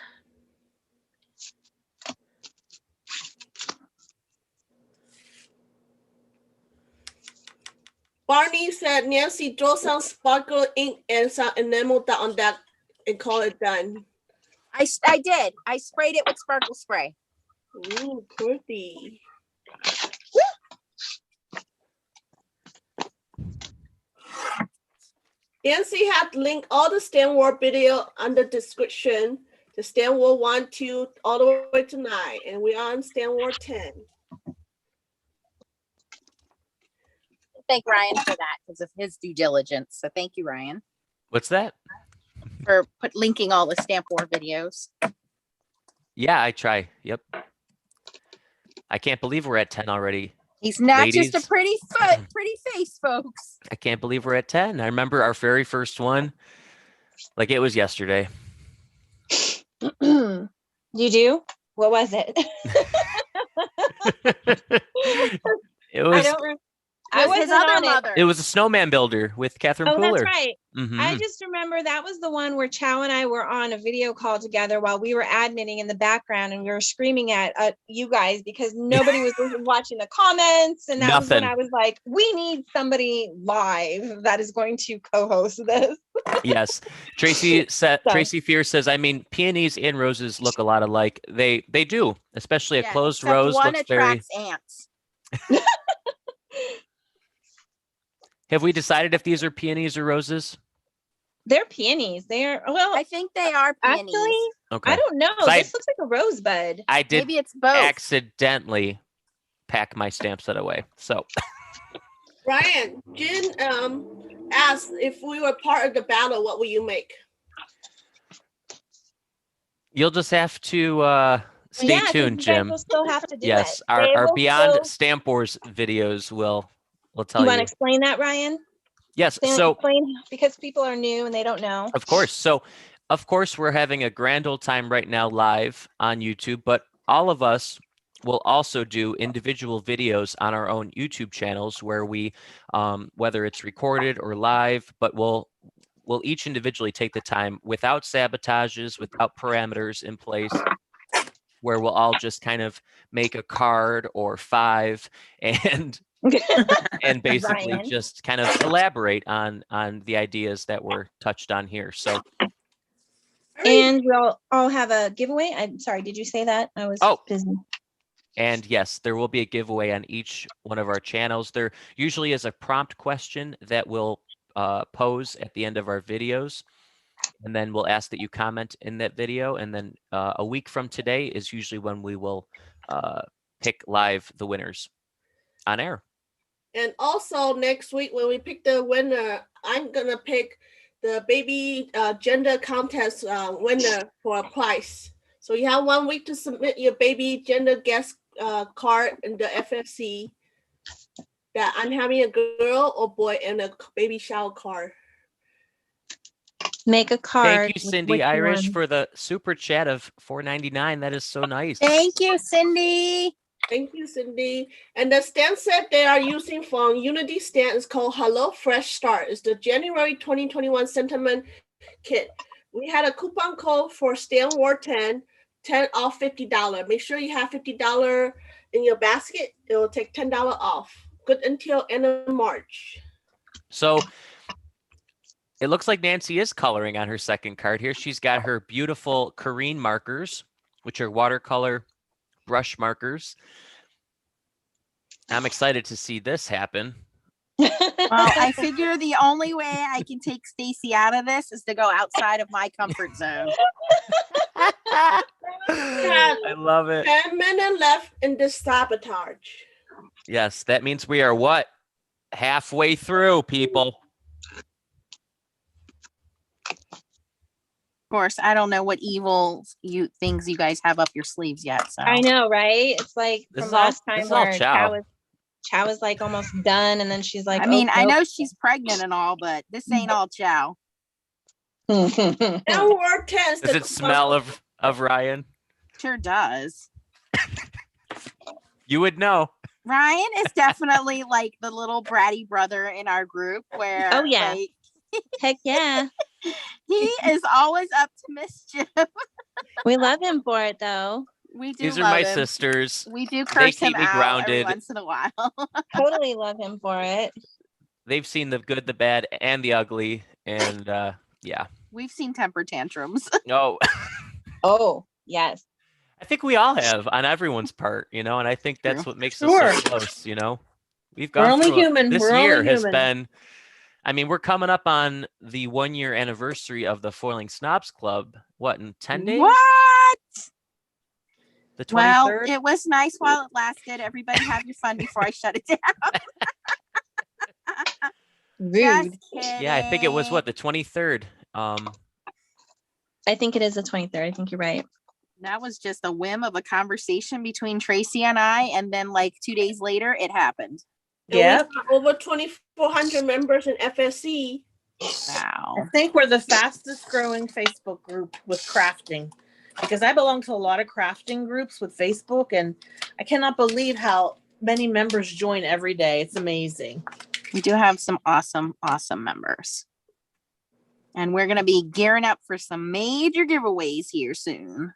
Barney said, Nancy, draw some sparkle ink and some enamel dot on that and call it done. I did. I sprayed it with sparkle spray. Ooh, pretty. Nancy had linked all the Stan War video under description. The Stan War 1, 2, all the way to 9. And we're on Stan War 10. Thank Ryan for that because of his due diligence. So thank you, Ryan, What's that? for linking all the Stamp War videos. Yeah, I try. Yep. I can't believe we're at 10 already. He's not just Ladies. a pretty face, folks. I can't believe we're at 10. I remember our very first one like it was yesterday. You do? What was it? It was I It was his wasn't other on it. mother. it was a snowman builder with Catherine Oh, Pooler. that's right. Mhm. I just remember that was the one where Chow and I were on a video call together while we were admitting in the background, and we were screaming at you guys because nobody was watching the comments. And that was when Nothing. I was like, we need somebody live that is going to co-host this. Yes. Tracy Fear says, I mean, peonies and roses look a lot alike. They do, especially a Yeah, closed except rose one looks very. attracts ants. Have we decided if these are peonies or roses? They're peonies. They're, well, I think they are peonies. actually, Okay. I don't know. So This looks like a rosebud. I did Maybe it's both. accidentally pack my stamp set away. So Ryan, Jen asked if we were part of the battle, what will you make? you'll just have to stay Yeah, 'cause tuned, you guys Jim. will still have to do Yes, it. our They will Beyond still- Stamp Wars videos will tell You you. want to explain that, Ryan? Yes. So Explain because people are new and they don't know. of course. So, of course, we're having a grand old time right now live on YouTube, but all of us we'll also do individual videos on our own YouTube channels where we, whether it's recorded or live, but we'll each individually take the time without sabotages, without parameters in place, where we'll all just kind of make a card or 5 and basically Ryan. just kind of elaborate on the ideas that were touched on here. So And we'll all have a giveaway. I'm sorry, did you say that? I was busy. And yes, there will be a giveaway on each one of our channels. There usually is a prompt question that we'll pose at the end of our videos. And then we'll ask that you comment in that video. And then a week from today is usually when we will pick live the winners on air. And also next week when we pick the winner, I'm gonna pick the baby gender contest winner for a prize. So you have 1 week to submit your baby gender guest card in the FFC that I'm having a girl or boy and a baby shower card. Make a card. Thank you, Cindy Irish, for the super chat of $4.99. That is so nice. Thank you, Cindy. Thank you, Cindy. And the stamp set they are using from Unity Stamp is called Hello Fresh Start. It's the January 2021 sentiment kit. We had a coupon code for Stamp War 10 off $50. Make sure you have $50 in your basket. It will take $10 off. Good until end of March. So it looks like Nancy is coloring on her second card here. She's got her beautiful Corrine markers, which are watercolor brush markers. I'm excited to see this happen. Well, I figure the only way I can take Stacy out of this is to go outside of my comfort zone. I love it. 10 minutes left in this sabotage. Yes, that means we are what? Halfway through, people. Of course, I don't know what evil things you guys have up your sleeves yet. So I know, right? It's like This from is all- last time this is all where Chow. Chow was like almost done, and then she's like, I mean, I nope. know she's pregnant and all, but this ain't all Chow. Stamp War 10 Does it smell of Ryan? Sure does. You would know. Ryan is definitely like the little bratty brother in our group where Oh, yeah. like, Heck yeah. he is always up to mischief. We love him for it, though. We do These are love my him. sisters. We do curse him keep me out grounded. every once in a while. Totally love him for it. They've seen the good, the bad, and the ugly. And yeah. We've seen temper tantrums. Oh, Oh, yes. I think we all have on everyone's part, and I think that's True. what makes Sure. us so close, We've We're gone only through human. This We're year only has human. been, I mean, we're coming up on the 1-year anniversary of the Foiling Snobs Club. What, in 10 days? What? The 23rd? Well, it was nice while it lasted. Everybody have your fun before I shut it down. Rude. Just Yeah, I think it was kidding. what, the 23rd. I think it is the 23rd. I think you're right. That was just a whim of a conversation between Tracy and I, and then like 2 days later, it happened. And Yeah. we got over 2,400 members in FSC. Wow. I think we're the fastest growing Facebook group with crafting because I belong to a lot of crafting groups with Facebook, and I cannot believe how many members join every day. It's amazing. We do have some awesome, awesome members. And we're going to be gearing up for some major giveaways here soon.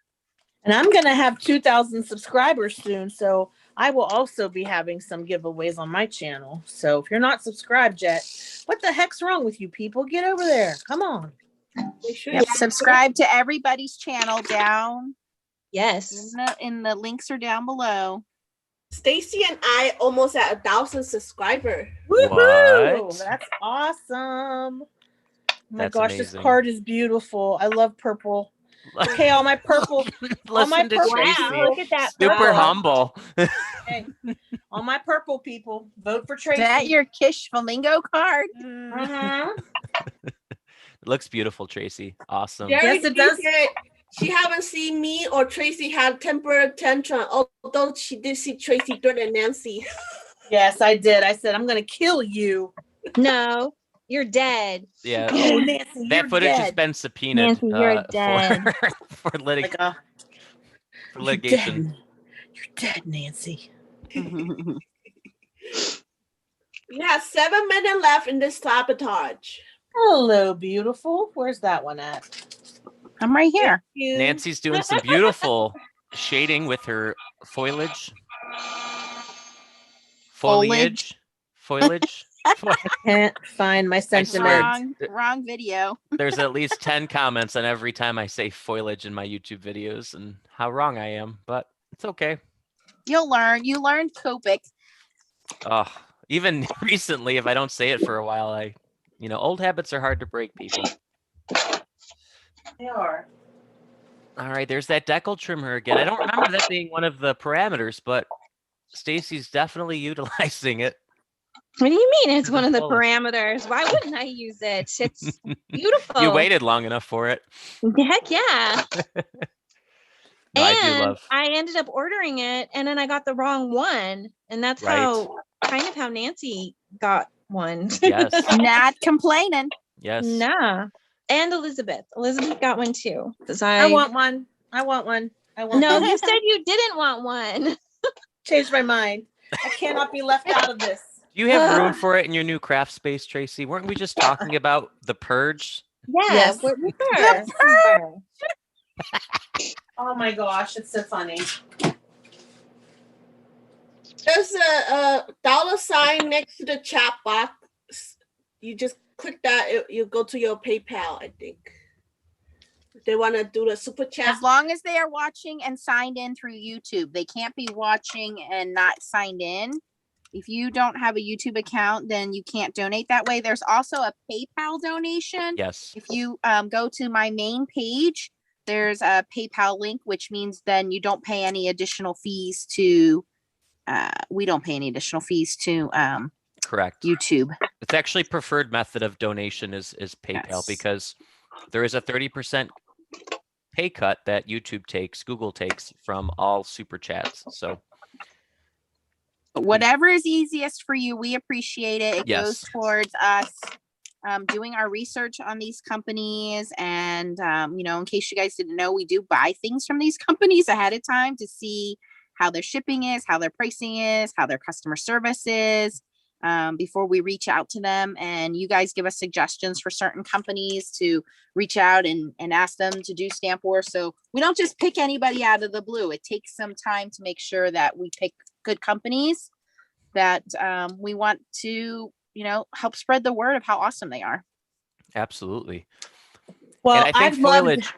And I'm going to have 2,000 subscribers soon. So I will also be having some giveaways on my channel. So if you're not subscribed yet, what the heck's wrong with you people? Get over there. Come on. Make sure Yep. you Subscribe to everybody's channel down Yes. in the links are down below. Stacy and I almost at 1,000 subscribers. Woohoo! What? That's awesome. Oh my That's gosh, amazing. this card is beautiful. I love purple. Okay, all my purple. Listen to purple- Tracy. Wow, look at that. Super purple. humble. Hey, all my purple people, vote for Is Tracy. that your Kish Flamingo card? Mhm. It looks beautiful, Tracy. Awesome. Jerry Yes, it does. said she haven't seen me or Tracy have temper tantrum, although she did see Tracy threaten Nancy. Yes, I did. I said I'm gonna kill you. No, you're dead. Yeah. Oh, Nancy, That you're footage has dead. been subpoenaed Nancy, you're dead. for Like, litigation. you're dead. You're dead, Nancy. You have 7 minutes left in this sabotage. Hello, beautiful. Where's that one at? I'm right here. Nancy's doing some beautiful shading with her foliage. Foliage. Can't find my swear. sentiment. Wrong video. There's at least 10 comments on every time I say foliage in my YouTube videos and how wrong I am, but it's okay. You'll learn. You learned Copic. Oh, even recently, if I don't say it for a while, old habits are hard to break, people. They are. All right, there's that decal trimmer again. I don't remember that being one of the parameters, but Stacy's definitely utilizing it. What do you mean it's To one the of the fullest. parameters? Why wouldn't I use it? It's beautiful. You waited long enough for it. Heck yeah. No, I do And love. I ended up ordering it and then I got the wrong one. And that's Right. how Nancy got one. Yes. Not complaining. Yes. Nah. And Elizabeth. Elizabeth got one too. Because I want one. I want one. I want No, one. you said you didn't want one. Changed my mind. I cannot be left out of this. Do you have room for it in your new craft space, Tracy? Weren't we just talking about the purge? Yeah, Yes. with her. Oh my gosh, it's so funny. There's a $sign next to the chat box. You just click that. You go to your PayPal, I think. If they want to do the super chat. As long as they are watching and signed in through YouTube, they can't be watching and not signed in. If you don't have a YouTube account, then you can't donate that way. There's also a PayPal donation. Yes. If you go to my main page, there's a PayPal link, which means then you don't pay any additional fees to, we don't pay any additional fees to Correct. YouTube. It's actually preferred method of donation is PayPal Yes. because there is a 30% pay cut that YouTube takes, Google takes from all super chats. So Whatever is easiest for you, we appreciate it. It Yes. goes towards us doing our research on these companies. And, in case you guys didn't know, we do buy things from these companies ahead of time to see how their shipping is, how their pricing is, how their customer service is, before we reach out to them. And you guys give us suggestions for certain companies to reach out and ask them to do Stamp Wars. So we don't just pick anybody out of the blue. It takes some time to make sure that we pick good companies that we want to, help spread the word of how awesome they are. absolutely. Well, and I think foliage.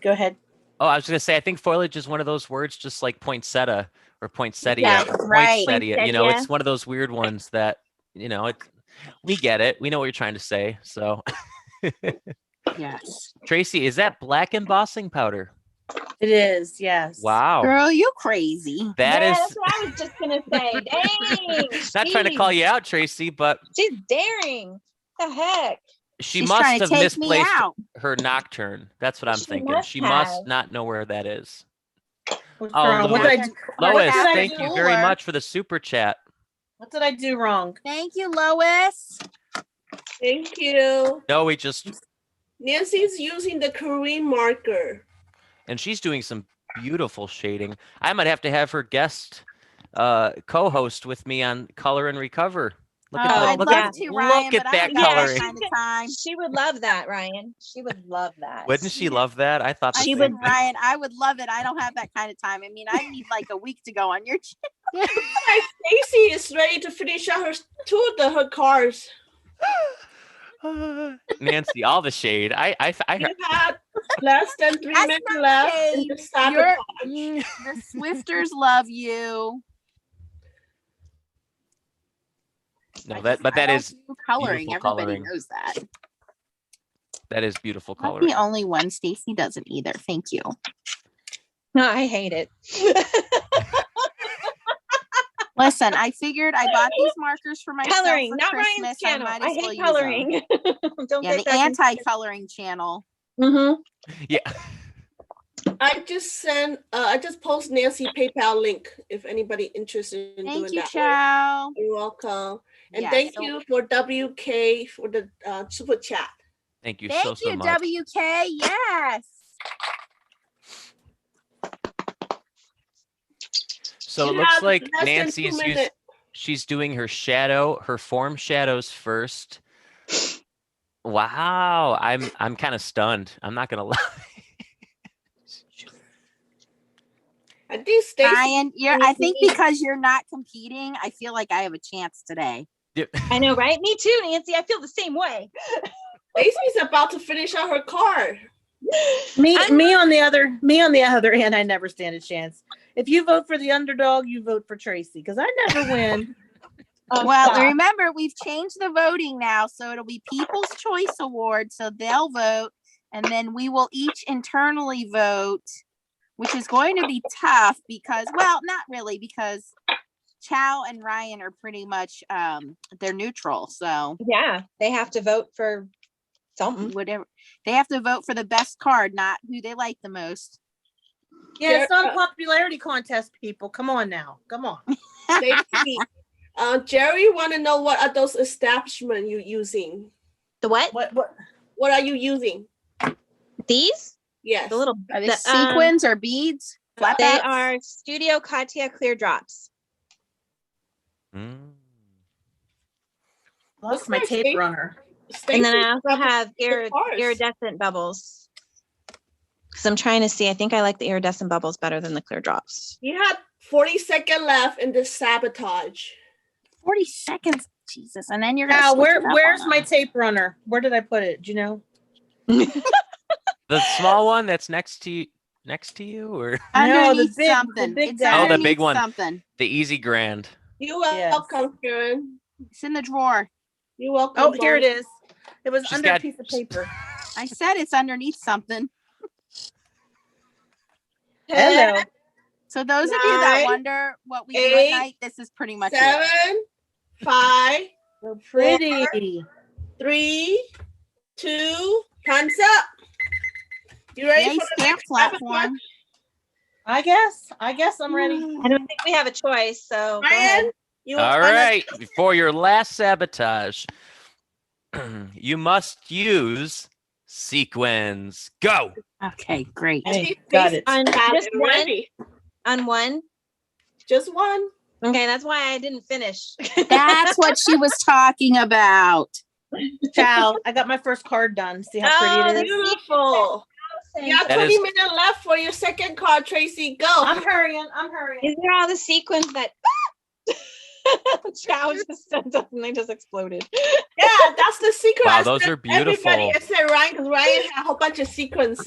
Go ahead. Oh, I was going to say, I think foliage is one of those words, just like poinsettia or poinsettia. Yeah, right. Poinsettia. Poinsettia. It's one of those weird ones that, we get it. We know what you're trying to say. So, Yes. Tracy, is that black embossing powder? It is, yes. Wow. Girl, you crazy. That Yeah, is that's what I was just gonna say. Dang. not trying to call you out, Tracy, but She's daring. The heck? she She's must trying to have take me misplaced out. her nocturne. That's what I'm She thinking. must She must have. not know where that is. What's Oh, wrong? What did I Lois. do? Lois, What did I thank do? you very Cooler. much for the super chat. What did I do wrong? Thank you, Lois. Thank you. No, we just, Nancy's using the Korean marker. and she's doing some beautiful shading. I might have to have her guest co-host with me on Color and Recover. Look Oh, at I'd look love at, to, look Ryan, at but I that don't got coloring. that kind of time. She would love that, Ryan. She would love that. Wouldn't she love that? I thought the I same said, thing. Ryan, I would love it. I don't have that kind of time. I mean, I need like a week to go on your channel. Stacy is ready to finish out her cards. Nancy, all the shade. I You have less than 3 That's minutes not left in shade. the sabotage. The Swifters love you. no, I that just- but I that love is you coloring. beautiful Everybody coloring. knows that. that is beautiful Not coloring. the only one. Stacy doesn't either. Thank you. No, I hate it. Listen, I figured I bought these markers for myself Coloring, for not Christmas. Ryan's channel. I might I as well hate use them. coloring. Don't Yeah, get the that anti-coloring channel. Mm-hmm. Yeah. I just post Nancy PayPal link if anybody interested in Thank doing you, that. Chow. You're welcome. And Yes, thank so- you for WK for the super chat. Thank you Thank so you, much. WK. Yes. So it You looks have like less than 2 Nancy's minutes. she's doing her form shadows first. Wow, I'm kind of stunned. I'm not gonna lie. I think Stacy. Ryan, I think because you're not competing, I feel like I have a chance today. Yep. I know, right? Me too, Nancy. I feel the same way. Stacy's about to finish out her card. Me on the other hand, I never stand a chance. If you vote for the underdog, you vote for Tracy because I never win. Well, remember, we've changed the voting now, so it'll be People's Choice Award. So they'll vote, and then we will each internally vote, which is going to be tough because, well, not really, because Chow and Ryan are pretty much they're neutral. So Yeah, they have to vote for something. whatever, they have to vote for the best card, not who they like the most. Yeah, it's not a popularity contest, people. Come on now. Come on. Stacy, Jerry want to know what are those establishments you using? The what? What are you using? These? Yes. The little Are they sequins or beads? Flat They backs? are Studio Katia clear drops. Lost my tape runner. And then I also have iridescent bubbles. Because I'm trying to see. I think I like the iridescent bubbles better than the clear drops. You have 40 seconds left in this sabotage. 40 seconds. Jesus. And then you're gonna where's my tape runner? Where did I put it? Do you know? The small one that's next to you, or underneath the something. big It's guy. Oh, the underneath big one. something. the Easy Grand. You're welcome, Karen. It's in the drawer. You're welcome. Oh, here it is. It was She's under got- a piece of paper. I said it's underneath something. Hello. So those of you that 9, wonder what we do 8, at night, this is pretty much it. 7, 5, So pretty. 3, 2, time's up. You ready Yay, for the stamp next platform. sabotage? I guess I'm ready. I don't think we have a choice. So go Ryan, ahead. you All wanna- right, for your last sabotage, you must use sequins. Go. Okay, great. I think Got Stacy's it. On got just it one? ready. On one. Just one. Okay, that's why I didn't finish. That's what she was talking about. Ciao. I got my first card done. See how Oh, pretty it is? Beautiful. You have That 20 is- minutes left for your second card, Tracy. Go. I'm hurrying. These are all the sequins that Chow just sent us and they just exploded. Yeah, that's the secret. Wow, I those said are beautiful. Everybody except Ryan, because Ryan had a whole bunch of sequins.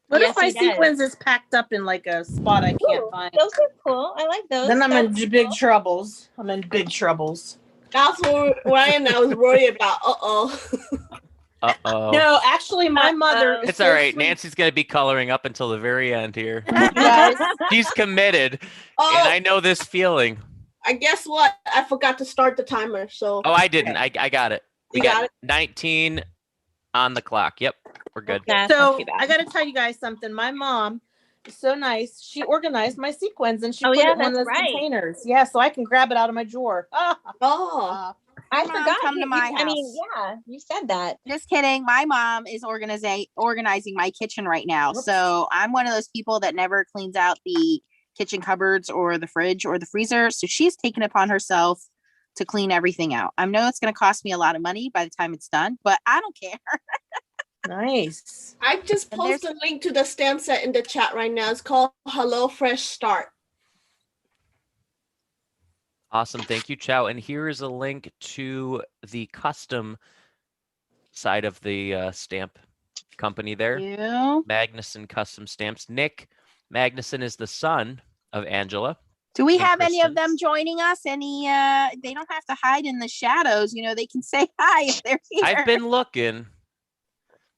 What Yes, if my he does. sequins is packed up in like a spot I can't Ooh, find? those are cool. I like those. Then I'm in That's big cool. troubles. I'm in big troubles. That's what Ryan I was worried about. Uh-oh. Uh-oh. No, actually, my mother. is It's so all right. sweet. Nancy's going to be coloring up until the very end here. Guys, She's committed, and Oh, I know this feeling. I guess what? I forgot to start the timer. So Oh, I didn't. I got it. We You got got it? 19 on the clock. Yep, we're good. That's not so too bad. I got to tell you guys something. My mom is so nice. She organized my sequins and she Oh, put yeah, it in one of that's those right. containers. Yeah, so I can grab it out of my drawer. oh, I Mom, forgot. come to my I mean, house. yeah, you said that. Just kidding. My mom is organizing my kitchen right now. Whoops. So I'm one of those people that never cleans out the kitchen cupboards or the fridge or the freezer. So she's taken it upon herself to clean everything out. I know it's going to cost me a lot of money by the time it's done, but I don't care. Nice. I just And there's- posted a link to the stamp set in the chat right now. It's called Hello Fresh Start. Awesome. Thank you, Chow. And here is a link to the custom side of the stamp company there. You? Magnuson Custom Stamps. Nick Magnuson is the son of Angela. Do we And have any of them Kristen's. joining us? Any they don't have to hide in the shadows, they can say hi if they're here. I've been looking.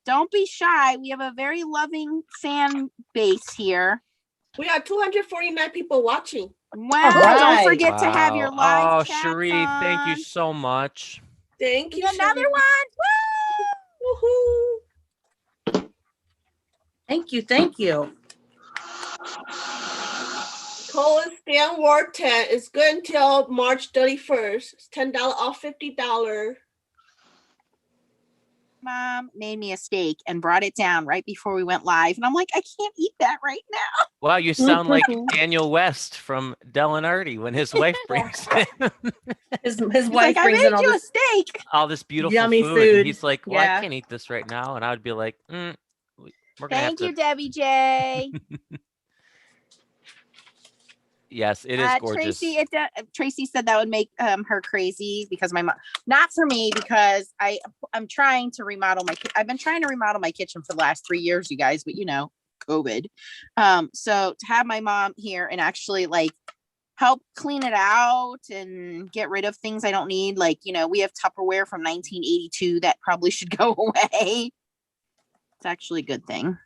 Don't be shy. We have a very loving fan base here. We have 249 people watching. Wow. Alright. Don't forget to have your Wow. live Oh, chats Cherie, thank you on. so much. Thank you. Another Sherry. one. Woohoo. Thank you. Thank you. Cohen Stamp War 10 is good until March 31st. It's $10 off $50. mom made me a steak and brought it down right before we went live. And I'm like, I can't eat that right now. Wow, you sound like Daniel West from Del and Artie when his wife brings in His He's wife like, I brings in made all you a this steak. all this beautiful yummy food. food. And he's like, well, Yeah. I can't eat this right now. And I would be like, we're going to have Thank to. you, Debbie J. Yes, it is gorgeous. Tracy said that would make her crazy because my mom, not for me, because I'm trying to remodel I've been trying to remodel my kitchen for the last 3 years, you guys, but COVID. So to have my mom here and actually like help clean it out and get rid of things I don't need. Like, we have Tupperware from 1982 that probably should go away. It's actually a good thing.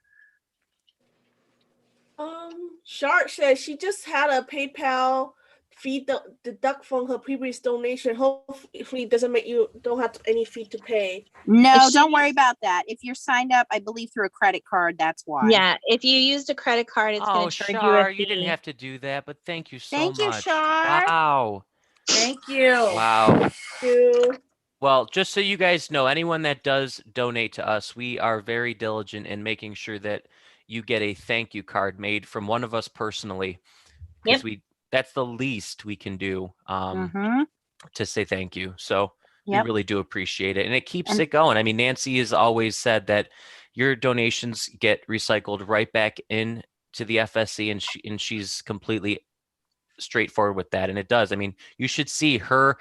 Shark says she just had a PayPal fee deduct from her previous donation. Hopefully it doesn't make you don't have any fee to pay. No, don't worry about that. If you're signed up, I believe through a credit card, that's why. Yeah, if you used a credit card, it's going to charge you a fee. You didn't have to do that, but thank you so Thank much. you, Shar. Wow. Thank you. Wow. Thank you. Well, just so you guys know, anyone that does donate to us, we are very diligent in making sure that you get a thank you card made from one of us personally, because that's the least we can do to say thank you. So we really do appreciate it, and it keeps it going. I mean, Nancy has always said that your donations get recycled right back in to the FSC, and she's completely straightforward with that, and it does. I mean, you should see her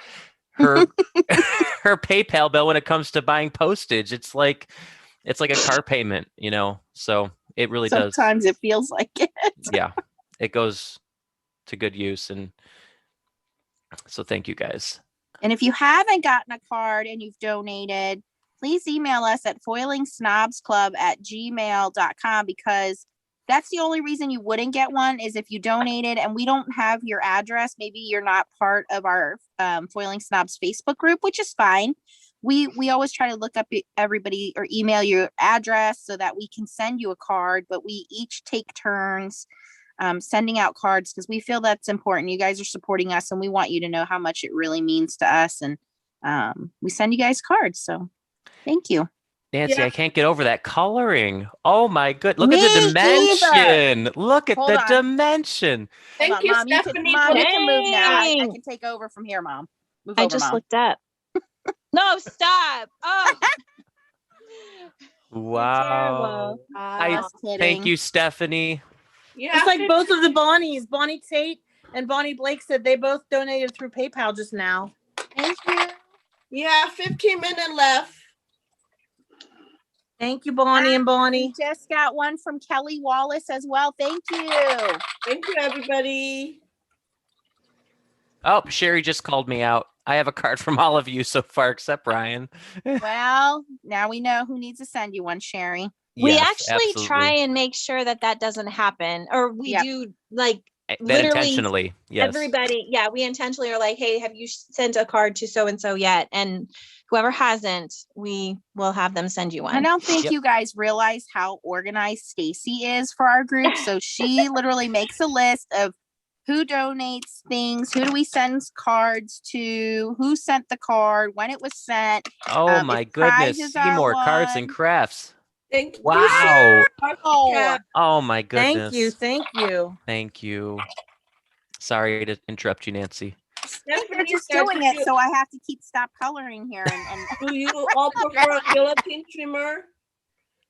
her PayPal bill when it comes to buying postage. It's like a car payment, so it really does. Sometimes it feels like it. Yeah, it goes to good use, and so thank you guys. And if you haven't gotten a card and you've donated, please email us at foilingsnobsclub@gmail.com, because that's the only reason you wouldn't get one is if you donated and we don't have your address. Maybe you're not part of our Foiling Snobs Facebook group, which is fine. We always try to look up everybody or email your address so that we can send you a card, but we each take turns sending out cards because we feel that's important. You guys are supporting us and we want you to know how much it really means to us. And we send you guys cards. So thank you. Nancy, I can't get over that coloring. Oh my good. Look at the dimension. Look at the dimension. Thank you, Mom. Stephanie. You can move now. I can take over from here, Mom. Move over, just Mom. looked up. No, stop. Oh. Wow. Thank you, Stephanie. Yeah, it's like both of the Bonnies, Bonnie Tate and Bonnie Blake, said they both donated through PayPal just now. Thank you. Yeah, 15 minutes left. Thank you, Bonnie and Bonnie. We just got one from Kelly Wallace as well. Thank you. Thank you, everybody. Oh, Sherry just called me out. I have a card from all of you so far, except Ryan. Well, now we know who needs to send you one, Sherry. We actually try and make sure that doesn't happen, or we do like that literally intentionally. Yes. Everybody, we intentionally are like, hey, have you sent a card to so and so yet? And whoever hasn't, we will have them send you one. I don't think you guys realize how organized Stacy is for our group. So she literally makes a list of who donates things, who do we send cards to, who sent the card, when it was sent. Oh my goodness, Seymour Cards and Crafts. Thank you. Wow. Oh my goodness. Thank you. Sorry to interrupt you, Nancy. They're just doing it, so I have to stop coloring here. And do you all prefer a guillotine trimmer?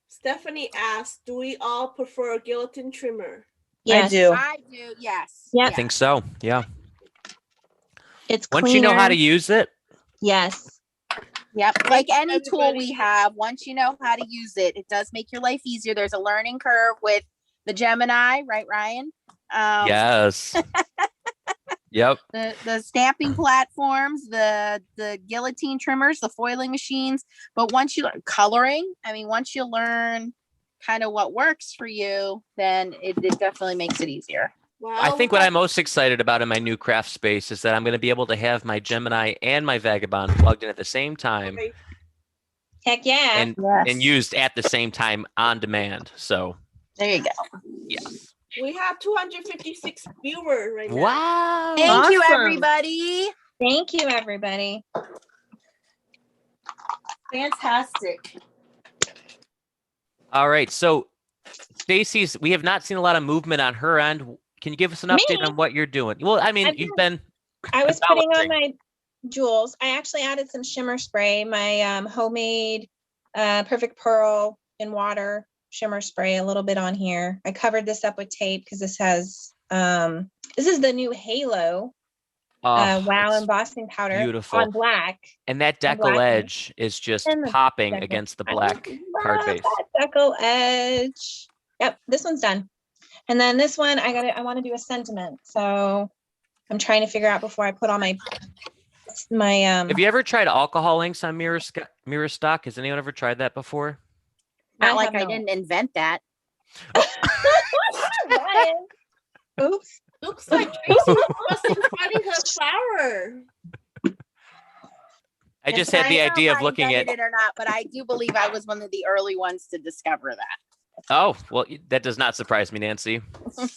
Stephanie asked, do we all prefer a guillotine trimmer? Yes. I do. Yes. Yeah. I think so. Yeah. It's once you know how to use it. Yes. Yep. Like any tool we have, once you know how to use it, it does make your life easier. There's a learning curve with the Gemini, right, Ryan? Yes. Yep. The stamping platforms, the guillotine trimmers, the foiling machines. But once you learn coloring, once you learn kind of what works for you, then it definitely makes it easier. Wow. I think what I'm most excited about in my new craft space is that I'm going to be able to have my Gemini and my Vagabond plugged in at the same time. Heck yeah. And used at the same time on demand. So there you go. Yeah. We have 256 viewers right now. Wow. Thank you, everybody. Thank you, everybody. Fantastic. All right. So Stacy's, we have not seen a lot of movement on her end. Can you give us an update Me? on what you're doing? Well, I mean, you've been I was putting on developing. my jewels. I actually added some shimmer spray, my homemade Perfect Pearl in water shimmer spray, a little bit on here. I covered this up with tape because this has this is the new Halo Wow It's embossing powder beautiful. on black. And that on black decal edge is just and the popping decal. against the I black card love base. that decal edge. Yep, this one's done. And then this one, I want to do a sentiment. So I'm trying to figure out before I put all my Have you ever tried alcohol inks on mirror stock? Has anyone ever tried that before? I Not like have I not. didn't invent that. Ryan. Oops. Looks like Tracy wasn't finding her flower. I just Yes, had the I don't know idea if of I looking at. invented it or not, but I do believe I was one of the early ones to discover that. Oh, well, that does not surprise me, Nancy. And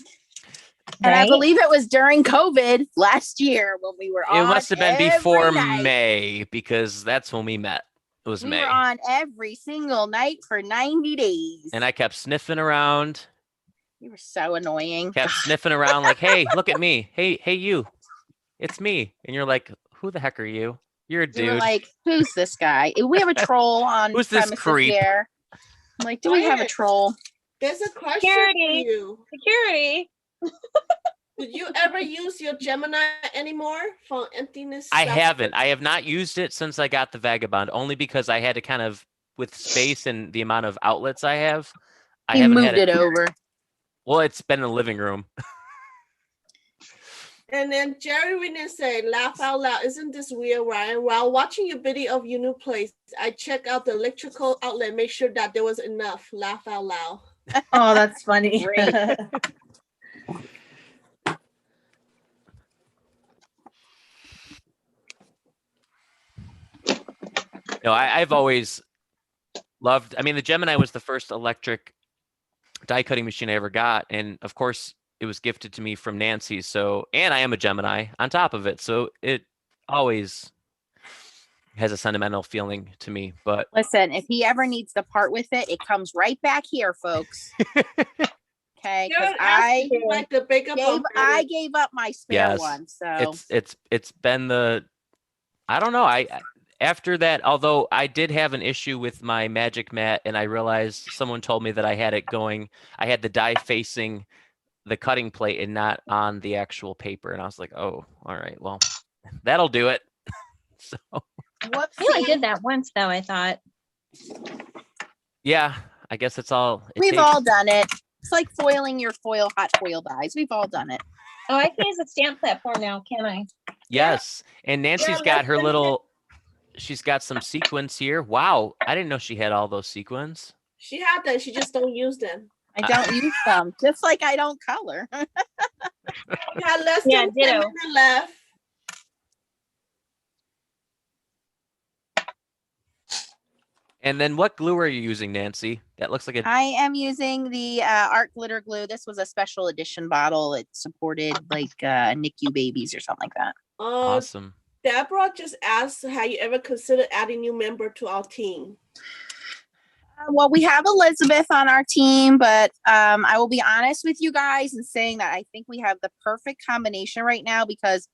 I Right? believe it was during COVID last year when we were on. It must have been before every night. May because that's when we met. It was We May. were on every single night for 90 days. And I kept sniffing around, You were so annoying. kept sniffing around like, hey, look at me. Hey, you. It's me. And you're like, who the heck are you? You're a We were dude. like, who's this guy? We have a troll on Who's this premises creep? here. I'm like, do we have a Quiet. troll? There's a question Security. for you. Security. Did you ever use your Gemini anymore for emptiness? I stuff? haven't. I have not used it since I got the Vagabond, only because I had to kind of, with space and the amount of outlets I have, I He haven't moved had it over. Well, it's been in the living room. And then Jerry Winner said, laugh out loud. Isn't this weird, Ryan? While watching your video of your new place, I check out the electrical outlet, make sure that there was enough. Laugh out loud. Oh, that's funny. Great. No, I've always loved, I mean, the Gemini was the first electric die cutting machine I ever got. And of course, it was gifted to me from Nancy. So, and I am a Gemini on top of it. So it always has a sentimental feeling to me. But Listen, if he ever needs to part with it, it comes right back here, folks. Okay, because I like the bigger gave up my spare Yes. one. So it's been the, I don't know. After that, although I did have an issue with my Magic Mat, and I realized someone told me that I had it going, I had the die facing the cutting plate and not on the actual paper. And I was like, oh, all right, well, that'll do it. So, whoops. I only did that once though, I thought. yeah, I guess it's all. We've all done it. It's like foiling your hot foil dies. We've all done it. Oh, I can use a stamp platform now, can I? Yes. And Nancy's got her little, she's got some sequins here. Wow. I didn't know she had all those sequins. She had them. She just don't use them. I don't use them, just like I don't color. We got less Yeah, than 10 ditto. minutes left. And then what glue are you using, Nancy? That looks like a. I am using the art glitter glue. This was a special edition bottle. It supported like NICU babies or something like that. Awesome. Deborah just asked, have you ever considered adding new member to our team? Well, we have Elizabeth on our team, but I will be honest with you guys in saying that I think we have the perfect combination right now because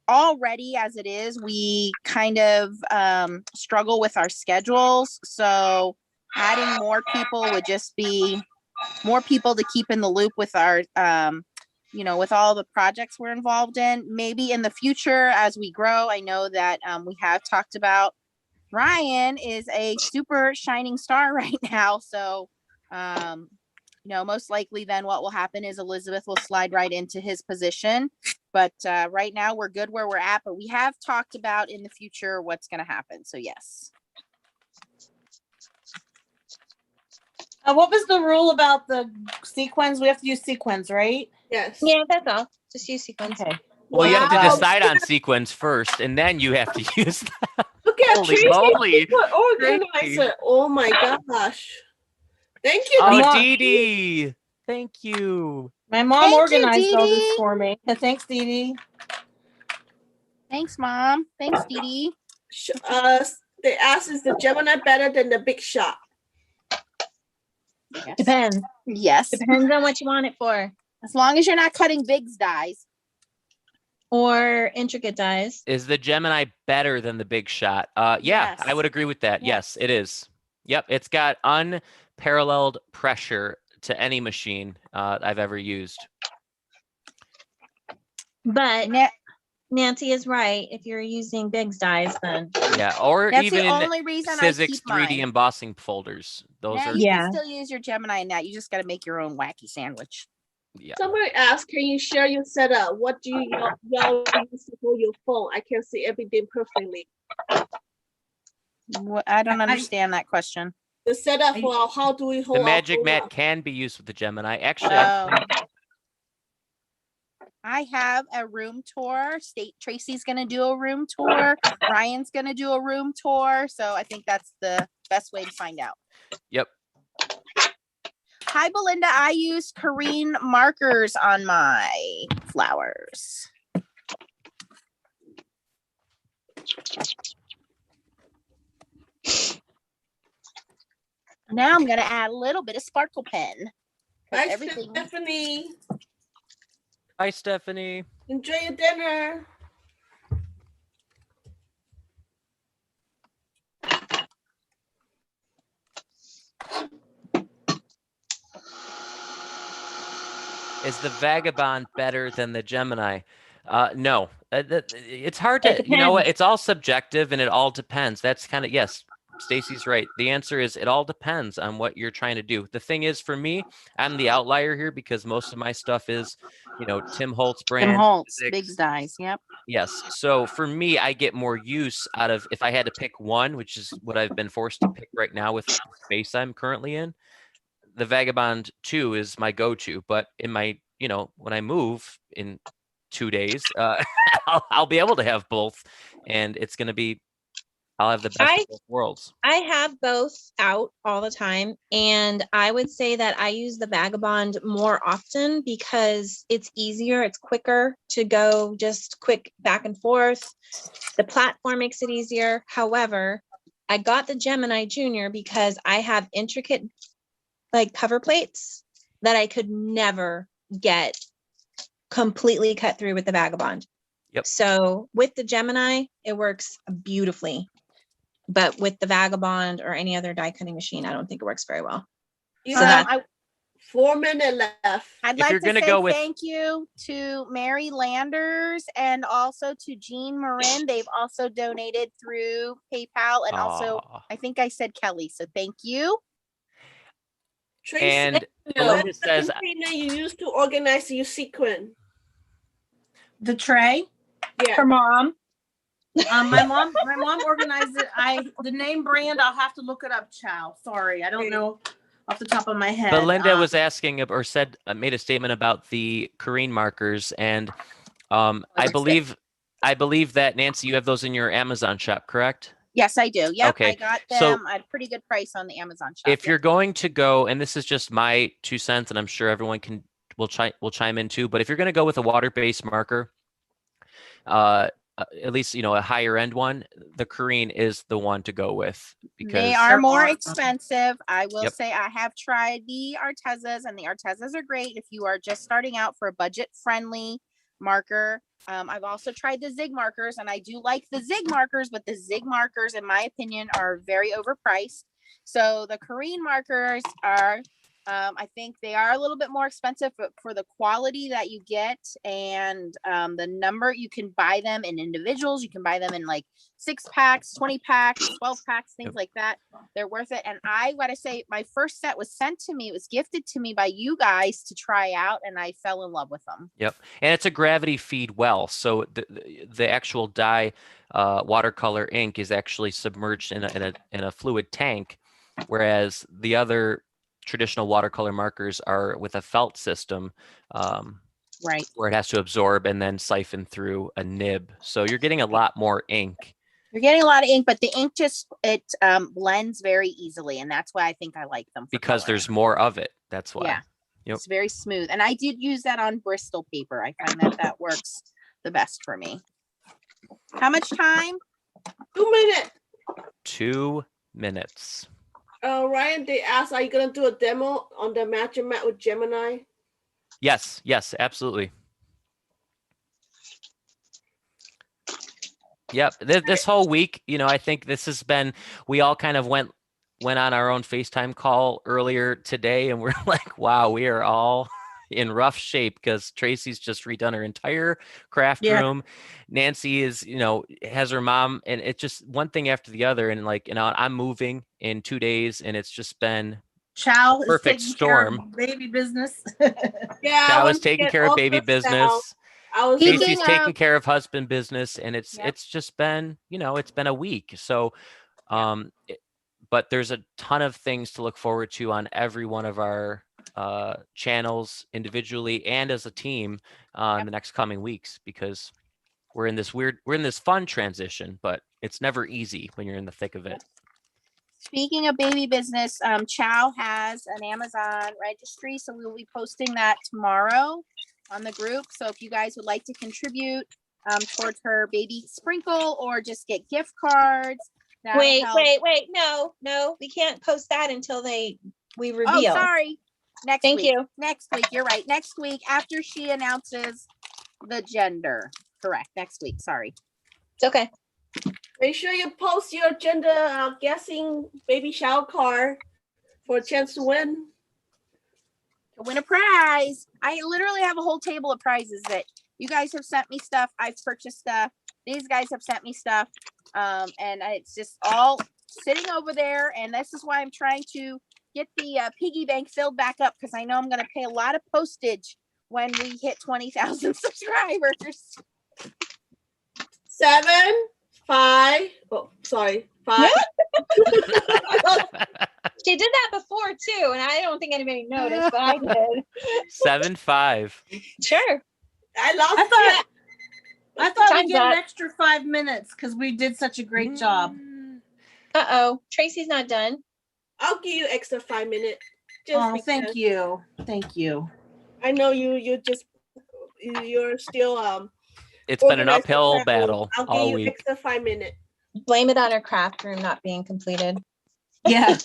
already as it is, we kind of struggle with our schedules. So adding more people would just be more people to keep in the loop with our, with all the projects we're involved in. Maybe in the future as we grow, I know that we have talked about Ryan is a super shining star right now. So, most likely then what will happen is Elizabeth will slide right into his position. But right now we're good where we're at, but we have talked about in the future what's going to happen. So yes. What was the rule about the sequins? We have to use sequins, right? Yes. Yeah, that's all. Just use sequence. Okay. Well, you have to Wow. decide on sequins first, and then you have to use that. Look at Holy Tracy. moly. Organizer. Tracy. Oh my gosh. Thank you. Oh, Dee. Dee Dee. Thank you. My mom Thank you, organized all Dee this Dee. for me. Thanks, Dee Dee. Thanks, Mom. Thanks, Dee Dee. They asked, is the Gemini better than the Big Shot? Yes. Depends. Yes. Depends on what you want it for. As long as you're not cutting Big's dies. Or intricate dies. Is the Gemini better than the Big Shot? Yeah, Yes. I would agree with that. Yes, it is. Yep, it's got unparalleled pressure to any machine I've ever used. But Nancy is right. If you're using Big's dies, then Yeah, or That's even the only reason I physics keep 3D mine. embossing folders. Those Now are you Yeah. can still use your Gemini in that. You just got to make your own wacky sandwich. yeah. Somebody asked, can you share your setup? What do y'all use to hold your phone? I can see everything perfectly. What, I don't understand that question. The setup for how do we The hold our Magic phone Mat up? can be used with the Gemini. Actually, Oh. I have a room tour. Tracy's going to do a room tour. Ryan's going to do a room tour. So I think that's the best way to find out. Yep. Hi, Belinda. I use Kareen markers on my flowers. Now I'm going to add a little bit of sparkle pen. Bye, Everything. Stephanie. Hi, Stephanie. Enjoy your dinner. Is the Vagabond better than the Gemini? No. It's hard It to, you know what? depends. It's all subjective and it all depends. That's kind of, yes, Stacy's right. The answer is it all depends on what you're trying to do. The thing is, for me, I'm the outlier here because most of my stuff is, Tim Holtz brand. Tim Holtz, physics. Big's dies. Yep. Yes. So for me, I get more use out of, if I had to pick one, which is what I've been forced to pick right now with the space I'm currently in, the Vagabond 2 is my go-to. But in my, when I move in 2 days, I'll be able to have both, and it's going to be, I'll have the best of both worlds. I have both out all the time, and I would say that I use the Vagabond more often because it's easier, it's quicker to go just quick back and forth. The platform makes it easier. However, I got the Gemini Junior because I have intricate cover plates that I could never get completely cut through with the Vagabond. Yep. So with the Gemini, it works beautifully. But with the Vagabond or any other die cutting machine, I don't think it works very well. You So have that 4 minutes left. I'd If like you're to gonna say go with- thank you to Mary Landers and also to Jean Marin. They've also donated through PayPal, and also Aw. I think I said Kelly. So thank you. Tracy, And what's Belinda the says, container you use to organize your sequin? The tray. Yeah. her mom. My mom organized it. The name brand, I'll have to look it up, Chow. Sorry, I don't know off the top of my head. Belinda was asking or said, made a statement about the Kareen markers, and I believe that, Nancy, you have those in your Amazon shop, correct? Yes, I do. Yep, Okay, I got so them at a pretty good price on the Amazon shop. If you're going to go, and this is just my 2 cents, and I'm sure everyone will chime in too, but if you're going to go with a water-based marker, at least a higher end one, the Kareen is the one to go with, because they are more expensive. I will Yep. say I have tried the Artezas, and the Artezas are great if you are just starting out for a budget-friendly marker. I've also tried the Zig markers, and I do like the Zig markers, but the Zig markers, in my opinion, are very overpriced. So the Kareen markers are, I think they are a little bit more expensive, but for the quality that you get and the number, you can buy them in individuals. You can buy them in 6 packs, 20 packs, 12 packs, things like that. They're worth it. And I gotta say, my first set was sent to me. It was gifted to me by you guys to try out, and I fell in love with them. Yep, and it's a gravity feed well, so the actual dye watercolor ink is actually submerged in a fluid tank, whereas the other traditional watercolor markers are with a felt system, right, where it has to absorb and then siphon through a nib. So you're getting a lot more ink. You're getting a lot of ink, but the ink it blends very easily, and that's why I think I like them. Because there's more of it. That's why. Yeah. Yep. It's very smooth. And I did use that on Bristol paper. I find that works the best for me. How much time? 2 minutes. 2 minutes. Ryan, they asked, are you gonna do a demo on the Magic Mat with Gemini? Yes, absolutely. Yep. This whole week, I think this has been, we all kind of went on our own FaceTime call earlier today, and we're like, wow, we are all in rough shape because Tracy's just redone her entire craft room. Nancy is, has her mom, and it's just one thing after the other. And I'm moving in 2 days, and it's just been Chow is perfect taking storm. care of baby business. Yeah, I was taking care of baby business. I was Casey's taking care of husband business, and it's just been, it's been a week. So, but there's a ton of things to look forward to on every one of our channels individually and as a team in the next coming weeks, because we're in this fun transition, but it's never easy when you're in the thick of it. Speaking of baby business, Chow has an Amazon registry, so we will be posting that tomorrow on the group. So if you guys would like to contribute towards her baby sprinkle or just get gift cards. Wait, no, we can't post that until we reveal. Oh, sorry. Thank you. Next week, you're right. Next week, after she announces the gender. Correct. Next week. Sorry. It's okay. Make sure you post your gender guessing baby shower card for a chance to win. To win a prize. I literally have a whole table of prizes that you guys have sent me stuff. I've purchased stuff. These guys have sent me stuff. And it's just all sitting over there. And this is why I'm trying to get the piggy bank filled back up, because I know I'm going to pay a lot of postage when we hit 20,000 subscribers. 7, 5. Oh, sorry. 5. She did that before too, and I don't think anybody noticed, but I did. 7, 5. Sure. I thought we'd get an extra 5 minutes because we did such a great job. Uh-oh. Tracy's not done. I'll give you extra 5 minutes. Thank you. Thank you. I know you're still it's been an uphill battle I'll all give you week. extra 5 minutes. Blame it on her craft room not being completed. Yeah.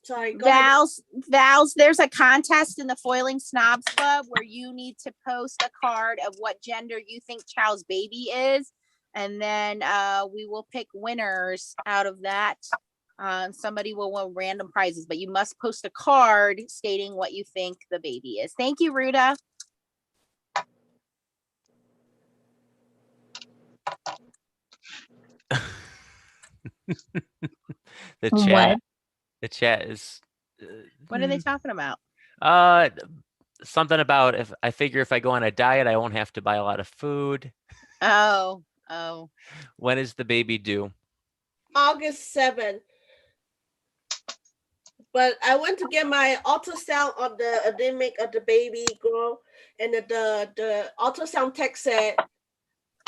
Sorry, go Vals, there's a contest in the Foiling Snobs Club where you need to post a card of what gender you think Chow's baby is. And then we will pick winners out of that. Somebody will win random prizes, but you must post a card stating what you think the baby is. Thank you, Ruda. The chat is what are they talking about? Something about if I go on a diet, I won't have to buy a lot of food. Oh. When is the baby due? August 7th. But I went to get my ultrasound of the anemic of the baby girl, and the ultrasound tech said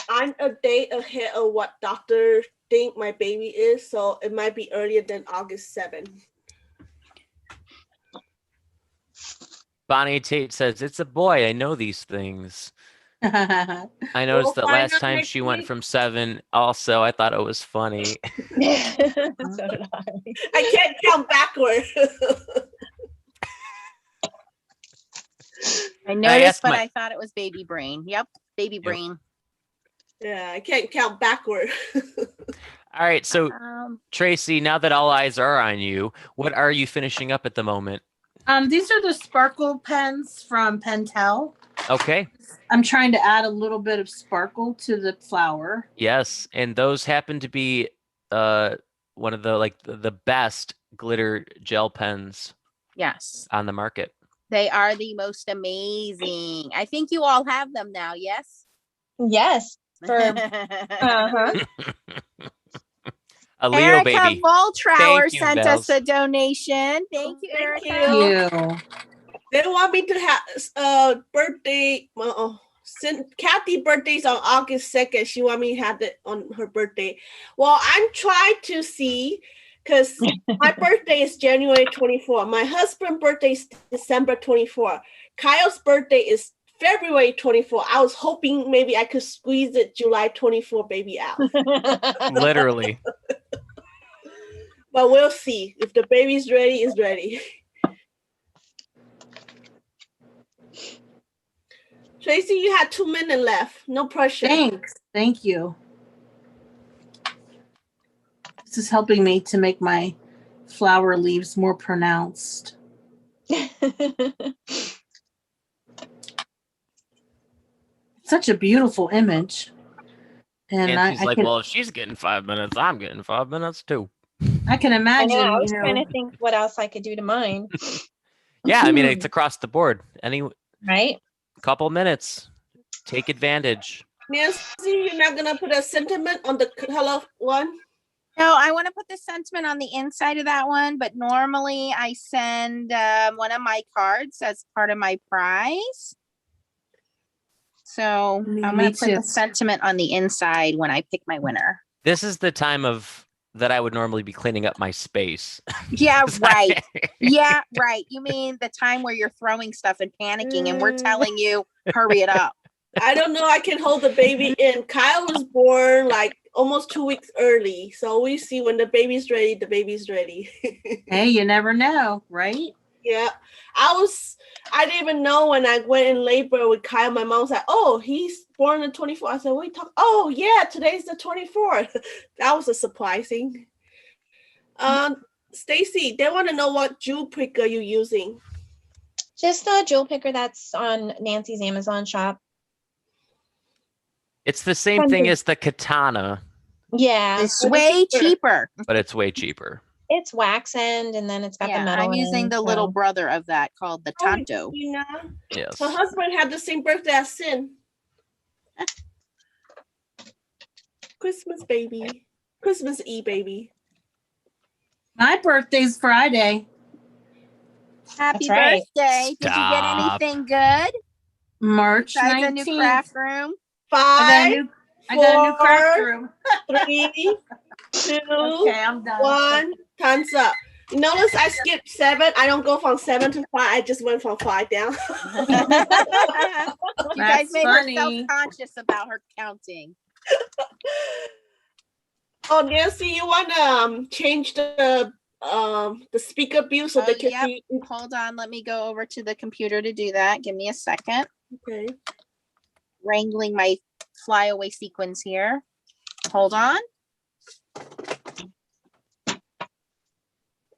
I'm a day ahead of what doctors think my baby is, so it might be earlier than August 7th. Bonnie Tate says, it's a boy. I know these things. I noticed that last time she went from 7 also. I thought it was funny. So did I can't count backward. I noticed, but I thought it was baby brain. Yep, baby brain. Yeah, I can't count backward. All right, so Tracy, now that all eyes are on you, what are you finishing up at the moment? These are the sparkle pens from Pentel. Okay. I'm trying to add a little bit of sparkle to the flower. Yes, and those happen to be one of the best glitter gel pens. Yes. On the market. They are the most amazing. I think you all have them now, yes? Yes. A Leo Erica baby. Voltrower sent us a donation. Thank you, Erica. Thank you. They want me to have birthday. Kathy's birthday's on August 2nd. She want me to have it on her birthday. Well, I'm trying to see, because my birthday is January 24. My husband's birthday is December 24. Kyle's birthday is February 24. I was hoping maybe I could squeeze it July 24 baby out. Literally. But we'll see. If the baby's ready, it's ready. Tracy, you had 2 minutes left. No pressure. Thanks. Thank you. This is helping me to make my flower leaves more pronounced. Such a beautiful image. And I she's like, can, well, if she's getting 5 minutes, I'm getting 5 minutes too. I can I imagine, know. I was you know, trying to think what else I could do to mine. Yeah, I mean, it's across the board. Any Right? couple minutes, take advantage. Nancy, you're not gonna put a sentiment on the color one? No, I want to put the sentiment on the inside of that one, but normally I send one of my cards as part of my prize. So I'm Me going to put too. the sentiment on the inside when I pick my winner. This is the time of that I would normally be cleaning up my space. Yeah, right. Yeah, right. You mean the time where you're throwing stuff and panicking and we're telling you, hurry it up. I don't know. I can hold the baby in. Kyle was born like almost 2 weeks early. So we see when the baby's ready, the baby's ready. hey, you never know, right? Yeah. I didn't even know when I went in labor with Kyle. My mom was like, oh, he's born on the 24th. I said, oh yeah, today's the 24th. That was a surprising. Stacy, they want to know what jewel picker you're using. Just a jewel picker that's on Nancy's Amazon shop. It's the same thing as the katana, Yeah. It's way cheaper. but it's way cheaper. It's wax end and then it's got the Yeah, metal. I'm using end, the little so- brother of that called the Tanto. You know, Yes. her husband had the same birthday as Sin. Christmas baby. Christmas Eve baby. My birthday's Friday. Happy That's right. birthday. Did you get Stop. anything good? March Besides a new 19th. craft room? Five, I got a new craft four, room. 3, 2, Okay, I'm done. 1. Time's up. You notice I skipped 7. I don't go from 7 to 5. I just went from 5 down. You guys That's made funny. her self-conscious about her counting. Oh, Nancy, you wanna change the speaker view so they can Yep. see? Hold on, let me go over to the computer to do that. Give me a second. Okay. Wrangling my flyaway sequins here. Hold on.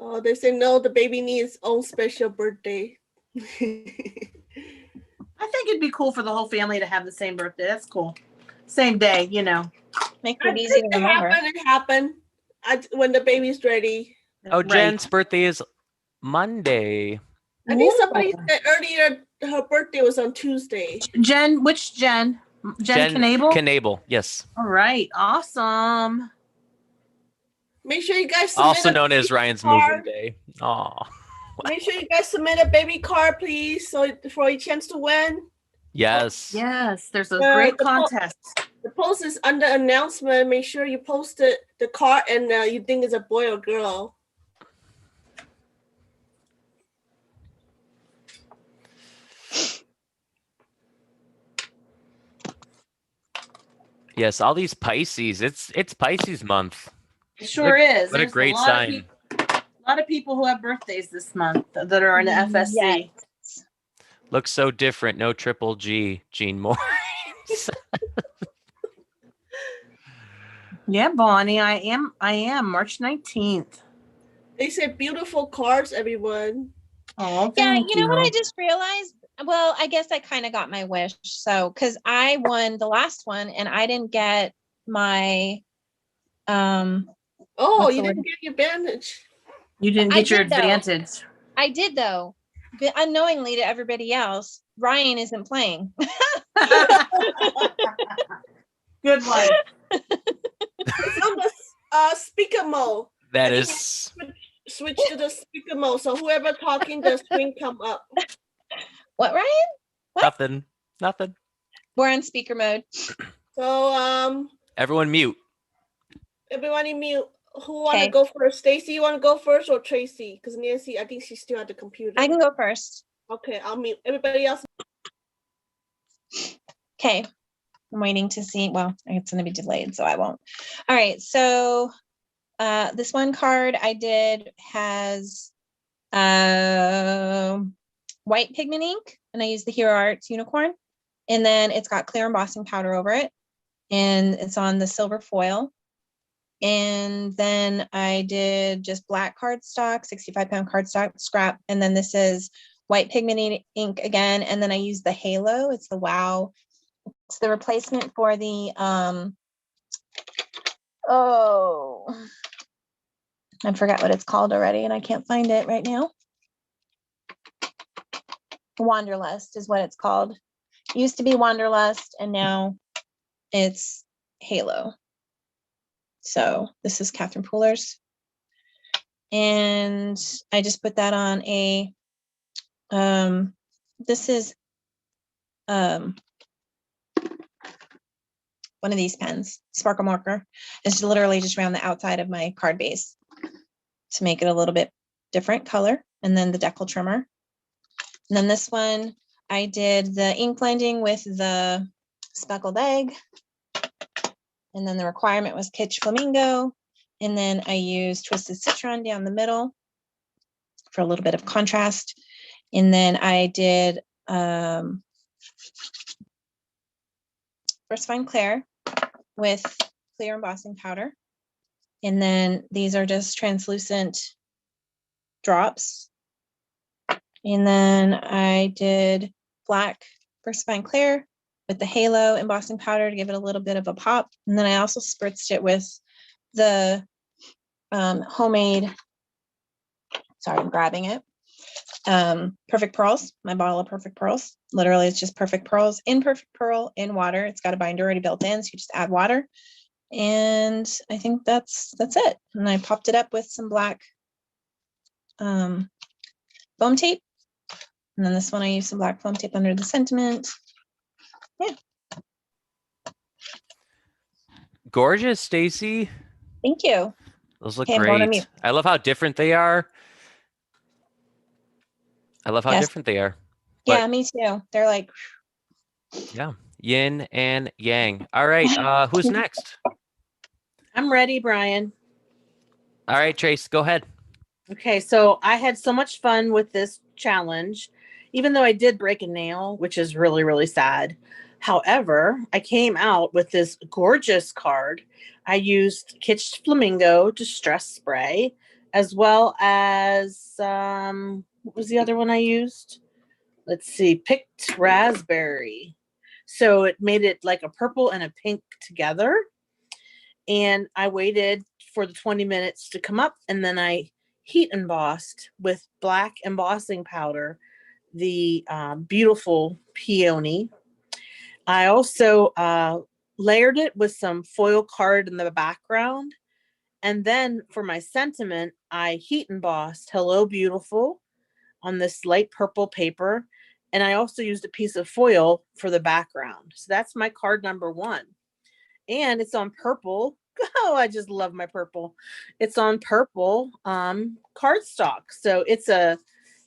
Oh, they say no. The baby needs own special birthday. I think it'd be cool for the whole family to have the same birthday. That's cool. Same day, you know. Makes it easy to remember. It happened. When the baby's ready. Oh, Right. Jen's birthday is Monday. I think somebody Ooh. said earlier her birthday was on Tuesday. Jen, which Jen? Jen Knable? Knable, yes. All right, awesome. Make sure you guys submit Also a known as baby Ryan's card. moving day. Aw. Make sure you guys submit a baby card, please, so for a chance to win. Yes. Yes, there's a Uh, great the po- contest. The post is under announcement. Make sure you post it, the card, and you think it's a boy or girl. Yes, all these Pisces. It's Pisces month. It sure is. What a There's great lot of sign. a lot of people who have birthdays this month that are in the FSC. Yes. Looks so different. No triple G, Gene Moore. Yeah, Bonnie, I am March 19th. They said beautiful cards, everyone. Oh, Yeah, thank you know what I just realized? Well, I guess I kind of got my wish. So, because I won the last one and I didn't get my Oh, What's you the didn't get your bandage. You didn't I get your did, though. advantage. I did though, but unknowingly to everybody else, Ryan isn't playing. Good one. It's on the speaker mode. That I is Switch to the speaker mode. So whoever talking, the screen come up. What, Ryan? nothing. Nothing. We're on speaker mode. So Everyone mute. everybody mute. Who want to Okay. go first? Stacy, you want to go first or Tracy? Because Nancy, I think she's still at the computer. I can go first. Okay, I'll mute. Everybody else. Okay. I'm waiting to see. Well, it's going to be delayed, so I won't. All right. So this one card I did has white pigment ink, and I used the Hero Arts unicorn. And then it's got clear embossing powder over it, and it's on the silver foil. And then I did just black cardstock, 65-pound cardstock scrap. And then this is white pigment ink again. And then I used the halo. It's the Wow. It's the replacement for the, I forgot what it's called already, and I can't find it right now. Wanderlust is what it's called. It used to be Wanderlust, and now it's Halo. So this is Catherine Pooler's. And I just put that on a, this is one of these pens, Sparkle Marker. It's literally just around the outside of my card base to make it a little bit different color. And then the decal trimmer. And then this one, I did the ink blending with the speckled egg. And then the requirement was Kitsch Flamingo. And then I used Twisted Citron down the middle for a little bit of contrast. And then I did First Fine Clair with clear embossing powder. And then these are just translucent drops. And then I did black First Fine Clair with the halo embossing powder to give it a little bit of a pop. And then I also spritzed it with the homemade, sorry, I'm grabbing it. Perfect Pearls, my bottle of Perfect Pearls. Literally, it's just Perfect Pearls in Perfect Pearl in water. It's got a binder already built in, so you just add water. And I think that's it. And I popped it up with some black foam tape. And then this one, I used some black foam tape under the sentiment. Yeah. Gorgeous, Stacy. Thank you. Those look Okay, I'm going on great. mute. I love how different they are. I love how Yes. different they are. Yeah, me too. They're like, Yeah, yin and yang. All right, who's next? I'm ready, Brian. All right, Trace, go ahead. Okay, so I had so much fun with this challenge, even though I did break a nail, which is really, really sad. However, I came out with this gorgeous card. I used Kitsch Flamingo Distress Spray, as well as, what was the other one I used? Let's see, Picked Raspberry. So it made it like a purple and a pink together. And I waited for the 20 minutes to come up, and then I heat embossed with black embossing powder the beautiful peony. I also layered it with some foil card in the background. And then for my sentiment, I heat embossed Hello Beautiful on this light purple paper. And I also used a piece of foil for the background. So that's my card number 1. And it's on purple. Oh, I just love my purple. It's on purple cardstock. So it's a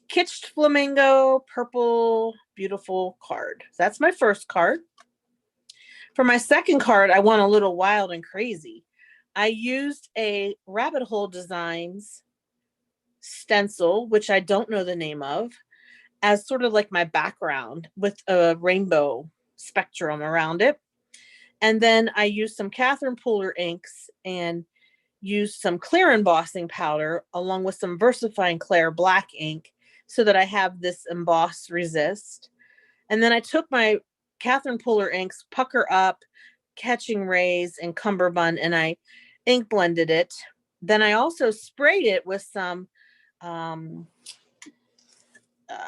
Kitsch Flamingo purple beautiful card. That's my first card. For my second card, I went a little wild and crazy. I used a Rabbit Hole Designs stencil, which I don't know the name of, as sort of like my background with a rainbow spectrum around it. And then I used some Catherine Pooler inks and used some clear embossing powder along with some VersaFine Clair black ink so that I have this emboss resist. And then I took my Catherine Pooler inks, Pucker Up, Catching Rays, and Cumberbund, and I ink blended it. Then I also sprayed it with some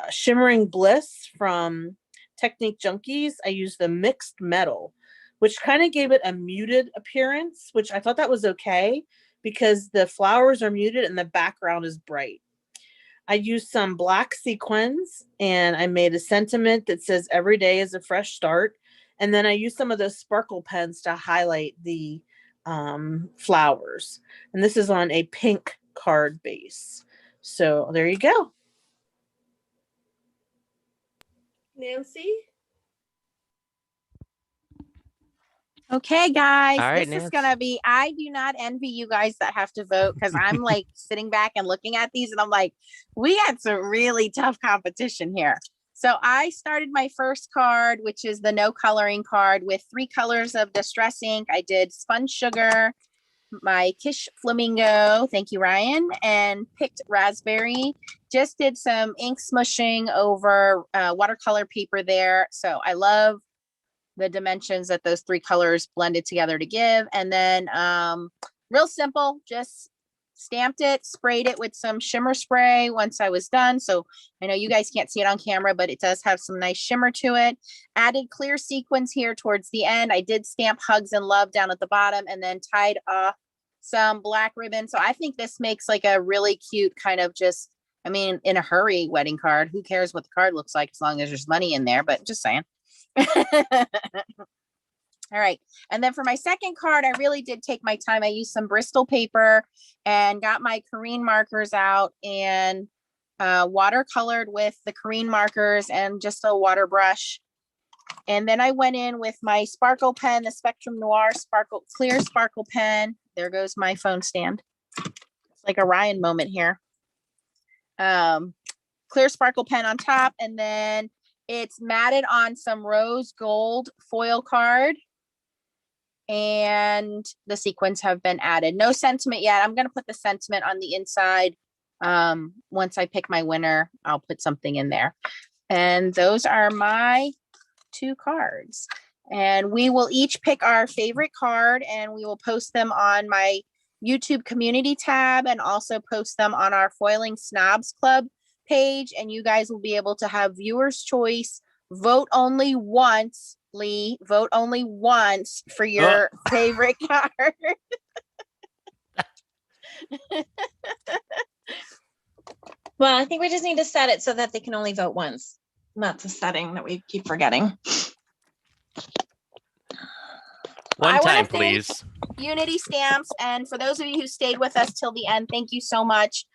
Shimmering Bliss from Technique Junkies. I used the mixed metal, which kind of gave it a muted appearance, which I thought that was okay because the flowers are muted and the background is bright. I used some black sequins and I made a sentiment that says every day is a fresh start. And then I used some of those sparkle pens to highlight the flowers. And this is on a pink card base. So there you go. Nancy? Okay, guys, All right, this is Nance. gonna be. I do not envy you guys that have to vote because I'm like sitting back and looking at these, and I'm like, we had some really tough competition here. So I started my first card, which is the no coloring card, with 3 colors of distress ink. I did Sponge Sugar, my Kish Flamingo, thank you, Ryan, and picked Raspberry. Just did some ink smushing over watercolor paper there. So I love the dimensions that those 3 colors blended together to give. And then real simple, just stamped it, sprayed it with some shimmer spray once I was done. So I know you guys can't see it on camera, but it does have some nice shimmer to it. Added clear sequins here towards the end. I did stamp Hugs and Love down at the bottom and then tied off some black ribbon. So I think this makes like a really cute kind of just, I mean, in a hurry wedding card. Who cares what the card looks like as long as there's money in there, but just saying. All right. And then for my second card, I really did take my time. I used some Bristol paper and got my Corrine markers out and watercolored with the Corrine markers and just a water brush. And then I went in with my sparkle pen, the Spectrum Noir sparkle, clear sparkle pen. There goes my phone stand. It's like a Ryan moment here. Clear sparkle pen on top. And then it's matted on some rose gold foil card. And the sequins have been added. No sentiment yet. I'm going to put the sentiment on the inside. Once I pick my winner, I'll put something in there. And those are my 2 cards. And we will each pick our favorite card and we will post them on my YouTube community tab and also post them on our Foiling Snobs Club page. And you guys will be able to have viewer's choice. Vote only once, Lee. Vote only once for your favorite card. Well, I think we just need to set it so that they can only vote once. That's a setting that we keep forgetting. One time, please. Unity Stamps. And for those of you who stayed with us till the end, thank you so much.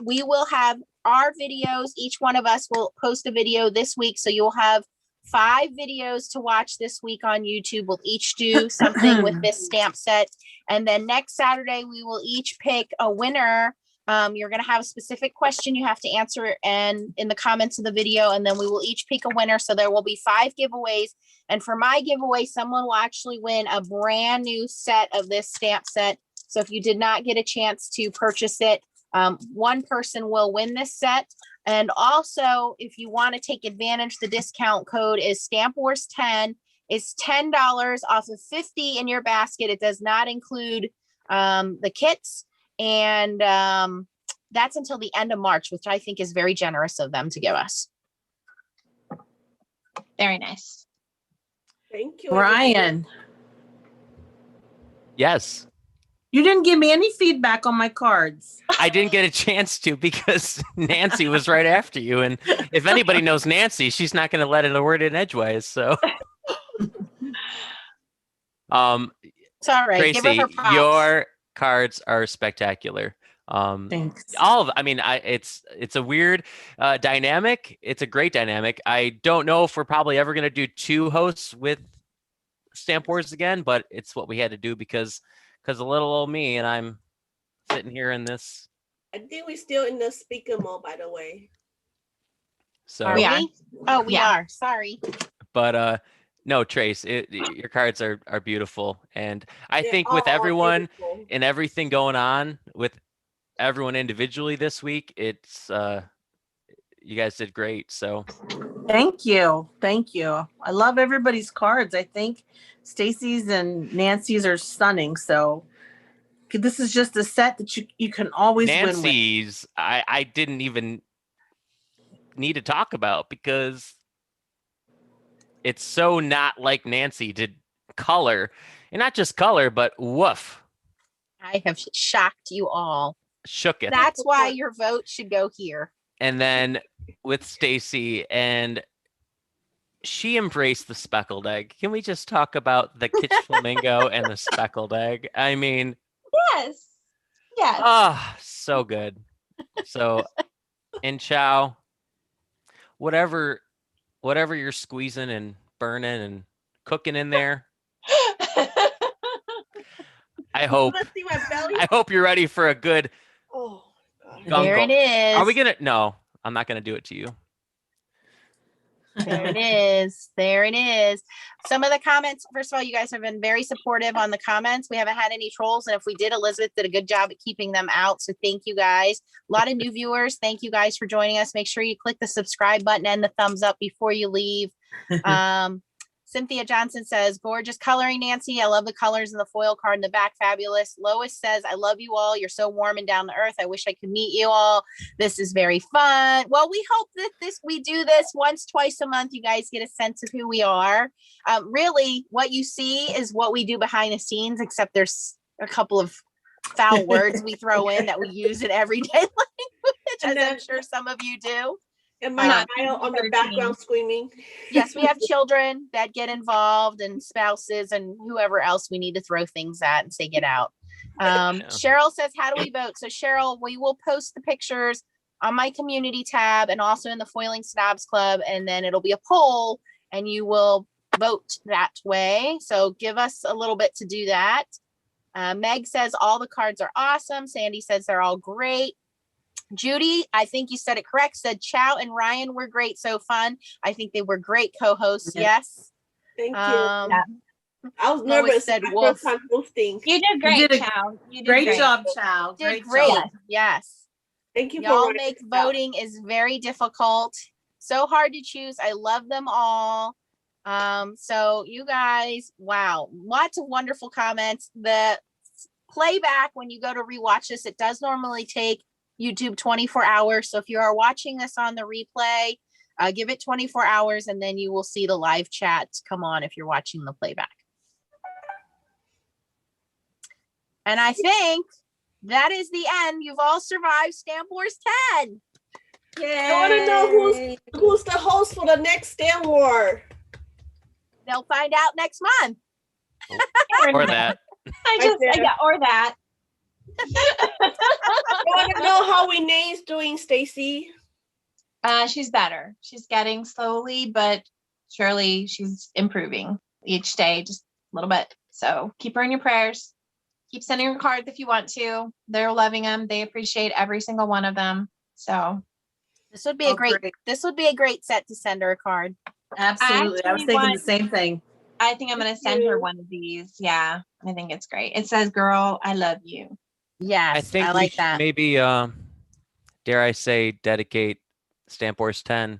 We will have our videos. Each one of us will post a video this week. So you'll have 5 videos to watch this week on YouTube. We'll each do something with this stamp set. And then next Saturday, we will each pick a winner. You're going to have a specific question you have to answer and in the comments of the video, and then we will each pick a winner. So there will be 5 giveaways. And for my giveaway, someone will actually win a brand new set of this stamp set. So if you did not get a chance to purchase it, one person will win this set. And also, if you want to take advantage, the discount code is Stamp Wars 10. It's $10 off of $50 in your basket. It does not include the kits. And that's until the end of March, which I think is very generous of them to give us. Very nice. Thank you, Ryan, Yes. you didn't give me any feedback on my cards. I didn't get a chance to because Nancy was right after you. And if anybody knows Nancy, she's not going to let it a word in edgewise. So, It's all right. Give her Tracy, her props. your cards are spectacular. Thanks. All of, I mean, it's a weird dynamic. It's a great dynamic. I don't know if we're probably ever going to do 2 hosts with Stamp Wars again, but it's what we had to do because of little old me, and I'm sitting here in this. I think we're still in the speaker mode, by the way. So, Are We we? are. Oh, we Yeah. are. Sorry. but no, Trace, your cards are beautiful, and I They're think with all everyone beautiful. and everything going on with everyone individually this week, it's you guys did great. So Thank you. Thank you. I love everybody's cards. I think Stacy's and Nancy's are stunning. So this is just a set that you can always win with. Nancy's, I didn't even need to talk about because it's so not like Nancy to color, and not just color, but woof, I have shocked you all. shook it. That's why your vote should go here. And then with Stacy, and she embraced the speckled egg. Can we just talk about the kitsch flamingo and the speckled egg? I mean, Yes. Yes. so good. So, and Chow, whatever you're squeezing and burning and cooking in there, I hope. Let's see my belly. I hope you're ready for a good Oh, God. There it gungle. is. Are we gonna? No, I'm not gonna do it to you. There it is. There it is. Some of the comments, first of all, you guys have been very supportive on the comments. We haven't had any trolls. And if we did, Elizabeth did a good job at keeping them out. So thank you guys. A lot of new viewers. Thank you guys for joining us. Make sure you click the subscribe button and the thumbs up before you leave. Cynthia Johnson says, gorgeous coloring, Nancy. I love the colors in the foil card in the back. Fabulous. Lois says, I love you all. You're so warm and down to earth. I wish I could meet you all. This is very fun. Well, we hope that we do this once, twice a month. You guys get a sense of who we are. Really, what you see is what we do behind the scenes, except there's a couple of foul words we throw in that we use in everyday language, as I'm sure some of you do. And my child on the background screaming. Yes, we have children that get involved and spouses and whoever else we need to throw things at and say, get out. Cheryl says, how do we vote? So Cheryl, we will post the pictures on my community tab and also in the Foiling Snobs Club. And then it'll be a poll and you will vote that way. So give us a little bit to do that. Meg says, all the cards are awesome. Sandy says they're all great. Judy, I think you said it correct, said Chow and Ryan were great, so fun. I think they were great co-hosts. Yes. Thank you. I was nervous. Said my Wolf. first time hosting. You did great, Chow. You did Great job, Chow. Did Great great. job. Yes. Thank you. Y'all for make voting is very difficult. So hard to choose. I love them all. So you guys, wow, lots of wonderful comments. The playback, when you go to rewatch this, it does normally take YouTube 24 hours. So if you are watching this on the replay, give it 24 hours and then you will see the live chat come on if you're watching the playback. And I think that is the end. You've all survived Stamp Wars 10. I want to know who's the host for the next Stamp War. They'll find out next month. Or that. Or that. I want to know how Renee's doing, Stacy. She's better. She's getting slowly, but surely she's improving each day, just a little bit. So keep her in your prayers. Keep sending her cards if you want to. They're loving them. They appreciate every single one of them. So this would be this would be a great set to send her a card. Absolutely. I was thinking the same thing. I think I'm going to send her one of these. Yeah, I think it's great. It says, girl, I love you. Yes, I think I like that. Maybe, dare I say, dedicate Stamp Wars 10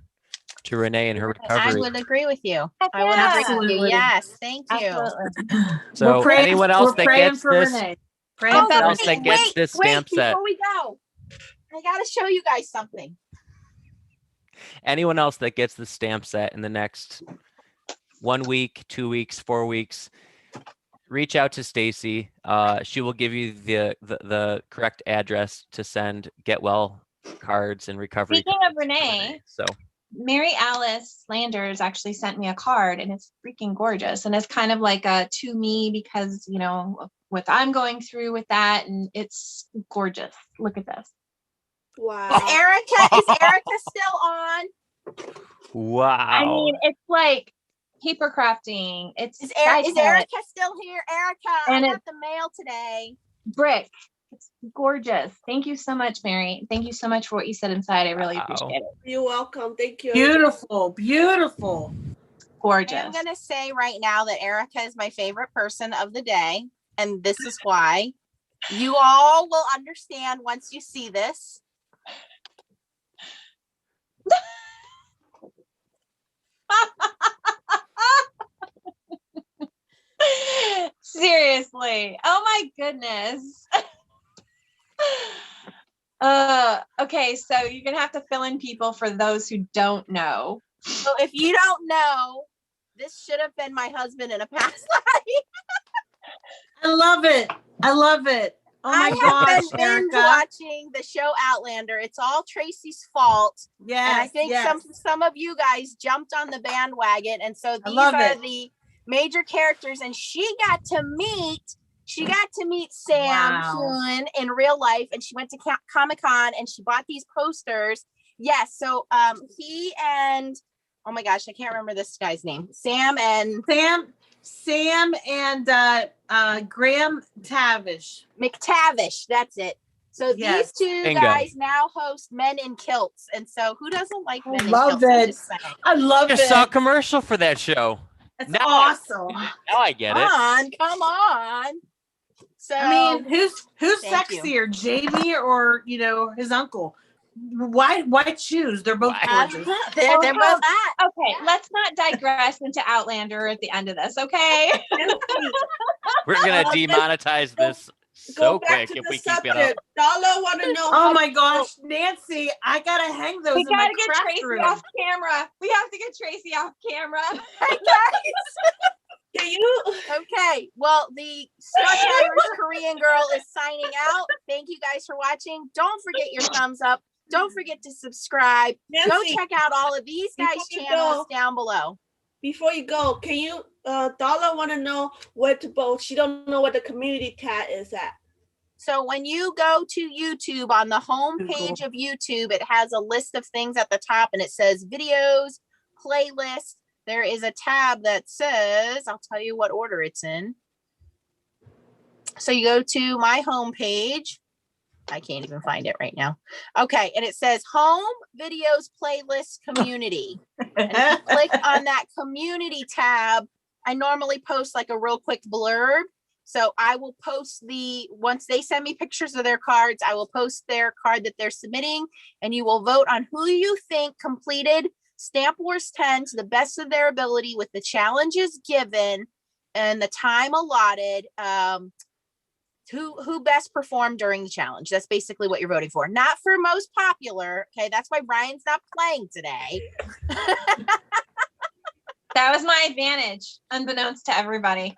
to Renee and her recovery. I would agree with you. I would agree with you. Yes, thank you. Absolutely. So anyone else that gets this, Oh, else that gets this stamp set, before we go, I got to show you guys something. anyone else that gets the stamp set in the next 1 week, 2 weeks, 4 weeks, reach out to Stacy. She will give you the correct address to send get well cards and recovery. Speaking of Renee, so Mary Alice Landers actually sent me a card and it's freaking gorgeous. And it's kind of like a to me because, you know, what I'm going through with that. And it's gorgeous. Look at this. Wow. Is Erica still on? wow. I mean, it's like paper crafting. Is Erica still here? Erica, And I got the mail today. brick. It's gorgeous. Thank you so much, Mary. Thank you so much for what you said inside. I really appreciate it. You're welcome. Thank you. Beautiful, beautiful. Gorgeous. I'm going to say right now that Erica is my favorite person of the day. And this is why. You all will understand once you see this. Seriously. Oh my goodness. Okay, so you're gonna have to fill in people for those who don't know. So if you don't know, this should have been my husband in a past life. I love it. I love it. Oh my I have gosh, been binge Erica. watching the show Outlander. It's all Tracy's fault. Yes, And I think yes. some of you guys jumped on the bandwagon. And so these love are it. the major characters. And she got to meet Sam Hoon in real life. And she went to Comic-Con and she bought these posters. Yes. So he and, oh my gosh, I can't remember this guy's name. Sam Sam and Graham Tavish. McTavish, that's it. So Yes. these two Bingo. guys now host Men in Kilts. And so who doesn't like I Men in love Kilts? I'm it. just saying. I love I just saw a it. commercial for that show. It's Now awesome. Now I get it. Come on. So I mean, who's Thank you. sexier, Jamie or his uncle? Why choose? They're both gorgeous. they're both hot. Okay, let's not digress into Outlander at the end of this, okay? We're gonna let's demonetize this so quick if we keep it up. Dollar want to know. Oh my gosh, Nancy, I gotta hang those We in my gotta get craft Tracy room. off camera. We have to get Tracy off camera. Hey guys. Can you? Okay. Well, the Scotch Irish Korean girl is signing out. Thank you guys for watching. Don't forget your thumbs up. Don't forget to subscribe. Go Nancy, check out all of these guys' before you channels go- down below. Before you go, can you? Dollar want to know where to vote. She don't know what the community tab is at. So when you go to YouTube, on the home page of YouTube, it has a list of things at the top and it says videos, playlist. There is a tab that says, I'll tell you what order it's in. So you go to my home page. I can't even find it right now. Okay. And it says home videos, playlist, community. And if you click on that community tab, I normally post like a real quick blurb. So I will post once they send me pictures of their cards, I will post their card that they're submitting, and you will vote on who you think completed Stamp Wars 10 to the best of their ability with the challenges given and the time allotted. Who best performed during the challenge. That's basically what you're voting for. Not for most popular. Okay, that's why Ryan's not playing today. That was my advantage, unbeknownst to everybody.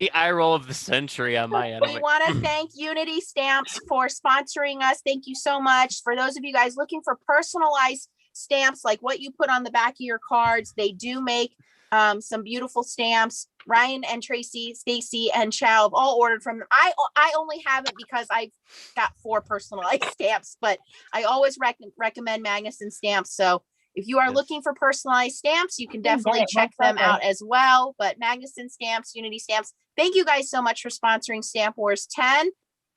The eye roll of the century on my end. We want to thank Unity Stamps for sponsoring us. Thank you so much. For those of you guys looking for personalized stamps, like what you put on the back of your cards, they do make some beautiful stamps. Ryan and Tracy, Stacy, and Chow have all ordered from them. I only have it because I've got 4 personalized stamps, but I always recommend Magnuson Stamps. So if you are looking for personalized stamps, you can definitely check them out as well. But Magnuson Stamps, Unity Stamps, thank you guys so much for sponsoring Stamp Wars 10.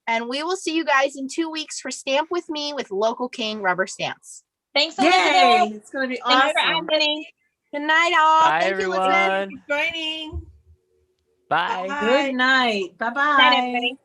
And we will see you guys in 2 weeks for Stamp With Me with Local King Rubber Stamps. Thanks, Yay! Elizabeth. It's gonna be Thanks for awesome. joining. Good night, all. Bye, Thank you, Elizabeth. everyone. Joining. Bye. Bye. Good night. Bye bye. Night, everybody.